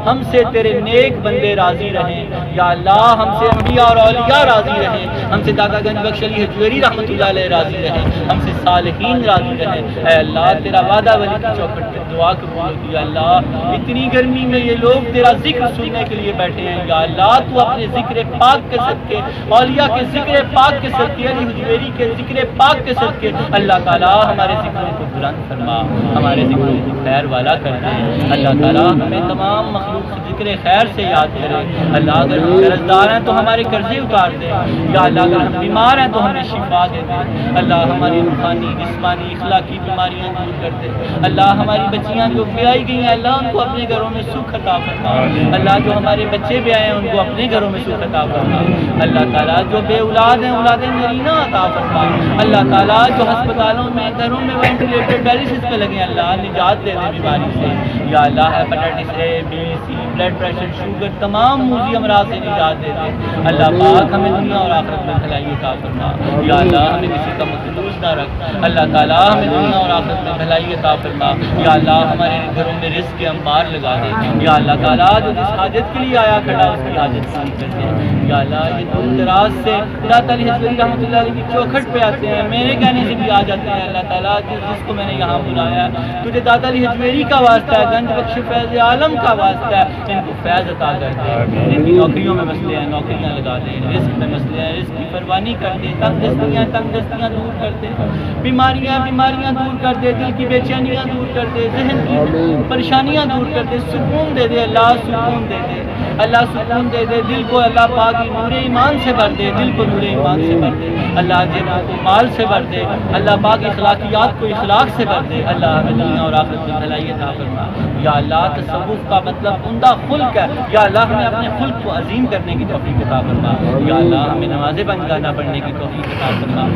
ہم سے تیرے نیک بندے راضی رہیں، یا اللہ ہم سے انبیاء اور اولیاء راضی رہیں، ہم سے دادا گنج بخش علی حجویری رحمۃ اللہ علیہ راضی رہیں، ہم سے صالحین راضی رہیں۔ اے اللہ تیرا وعدہ ولی کی چوکھٹ پہ دعا قبول ہوتی ہے۔ اللہ اتنی گرمی میں یہ لوگ تیرا ذکر سننے کے لیے بیٹھے ہیں، یا اللہ تو اپنے ذکر پاک کے صدقے، اولیاء کے ذکر پاک کے صدقے، علی حجویری کے ذکر پاک کے صدقے اللہ تعالیٰ ہمارے ذکروں کو بلند فرما، ہمارے ذکروں کو خیر والا کر دے۔ اللہ تعالیٰ ہمیں تمام مخلوق سے ذکر خیر سے یاد کرے۔ اللہ اگر ہم قرض دار ہیں تو ہمارے قرضے اتار دے، یا اللہ اگر ہم بیمار ہیں تو ہمیں شفا دے دے۔ اللہ ہماری روحانی جسمانی اخلاقی بیماریاں دور کر دے۔ اللہ ہماری بچیاں جو بیائی گئی ہیں اللہ ان کو اپنے گھروں میں سکھ عطا فرما۔ اللہ جو ہمارے بچے بھی آئے ہیں ان کو اپنے گھروں میں سکھ عطا فرما۔ اللہ تعالیٰ جو بے اولاد ہیں اولادیں نرینہ عطا فرما۔ اللہ تعالیٰ جو ہسپتالوں میں گھروں میں وینٹیلیٹر ڈائلسس پہ لگے اللہ نجات دے دے بیماری سے۔ یا اللہ hepatitis A B C blood pressure sugar تمام موذی امراض سے نجات دے دے۔ اللہ پاک ہمیں دنیا اور آخرت میں بھلائی عطا فرما۔ یا اللہ ہمیں کسی کا مخلوق نہ رکھ۔ اللہ تعالیٰ ہمیں دنیا اور آخرت میں بھلائی عطا فرما۔ یا اللہ اللہ ہمارے گھروں میں رزق کے انبار لگا دے، یا اللہ تعالیٰ جو جس حاجت کے لیے آیا کھڑا اس کی حاجت پوری کر دے، یا اللہ یہ دور دراز سے داتا علی حضوری رحمۃ اللہ علیہ کی چوکھٹ پہ آتے ہیں، میرے کہنے سے بھی آ جاتے ہیں، اللہ تعالیٰ جس کو میں نے یہاں بلایا ہے تجھے داتا علی حضوری کا واسطہ ہے، گنج بخش فیض عالم کا واسطہ ہے، ان کو فیض عطا کر دے، ان کی نوکریوں میں مسئلے ہیں نوکریاں لگا دے، رزق میں مسئلے ہیں رزق کی پروانی کر دے، تنگ دستیاں دور کر دے، بیماریاں دور کر دے، دل کی بے چینیاں دور کر دے، ذہن کی پریشانیاں دور کر دے، سکون دے دے اللہ، سکون دے دے اللہ، سکون دے دے دل کو، اللہ پاک نور ایمان سے بھر دے، دل کو نور ایمان سے بھر دے اللہ، جنوں کو مال سے بھر دے اللہ پاک، اخلاقیات کو اخلاق سے بھر دے اللہ، ہمیں دنیا اور آخرت میں بھلائی عطا فرما یا اللہ، تصوف کا مطلب عمدہ خلق ہے یا اللہ، ہمیں اپنے خلق کو عظیم کرنے کی توفیق عطا فرما یا اللہ، ہمیں نماز بند گانا پڑھنے کی توفیق عطا فرما،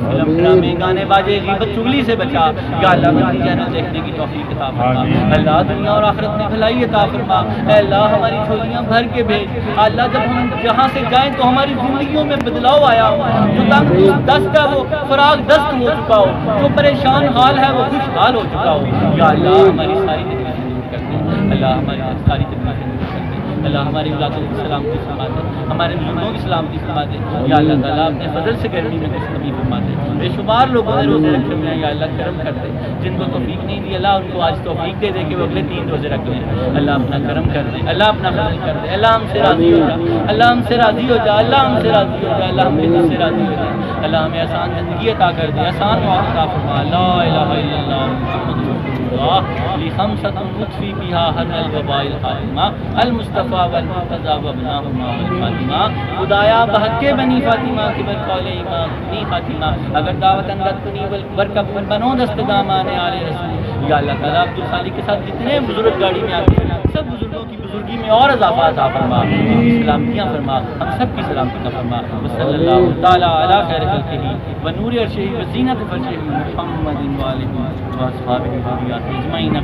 فلم ڈرامے گانے باجے غیبت چغلی سے بچا یا اللہ، مدنی چینل دیکھنے کی توفیق عطا فرما اللہ، دنیا اور آخرت میں بھلائی عطا فرما اے اللہ، ہماری جھولیاں بھر کے بھیج اللہ، جب ہم جہاں سے جائیں تو ہماری زندگیوں میں بدلاؤ آیا ہو، جو تنگ دست ہے وہ فراغ دست ہو چکا ہو، جو پریشان حال ہے وہ خوشحال ہو چکا ہو یا اللہ، ہماری ساری تکلیفیں دور کر دے اللہ، ہماری ساری تکلیفیں دور کر دے اللہ، ہماری اولادوں کی سلامتی فرما دے، ہمارے بزرگوں کی سلامتی فرما دے یا اللہ تعالیٰ، اپنے فضل سے گرمی میں کچھ کمی فرما دے، بے شمار لوگوں نے روزے رکھے ہوئے ہیں یا اللہ کرم کر دے، جن کو توفیق نہیں دی اللہ ان کو آج توفیق دے دے کہ وہ اگلے 3 روزے رکھ لیں اللہ، اپنا کرم کر دے اللہ، اپنا فضل کر دے اللہ، ہم سے راضی ہو جا اللہ، ہم سے راضی ہو جا اللہ، ہم سے راضی ہو جا اللہ، ہم بھی تجھ سے راضی ہو جا اللہ، ہمیں آسان زندگی عطا کر دے، آسان موت عطا فرما لا الہ الا اللہ محمد رسول اللہ لخمسۃ نطفی بها حر الوباء الخاتمہ المصطفیٰ والمرتضیٰ وابناہما والفاطمہ خدایا بحق بنی فاطمہ کی برقول امام بنی فاطمہ اگر دعوت اندر کنی برکب بنو دست دامان آل رسول یا اللہ تعالیٰ، عبد الخالق کے ساتھ جتنے بزرگ گاڑی میں آتے ہیں سب بزرگوں کی بزرگی میں اور اضافہ عطا فرما، ان کی سلامتیاں فرما، ہم سب کی سلامتی کا فرما، صلی اللہ تعالیٰ علی خیر خلقہ ونور عرشہ وزینت فرشہ محمد وآلہ وصحبہ اجمعین۔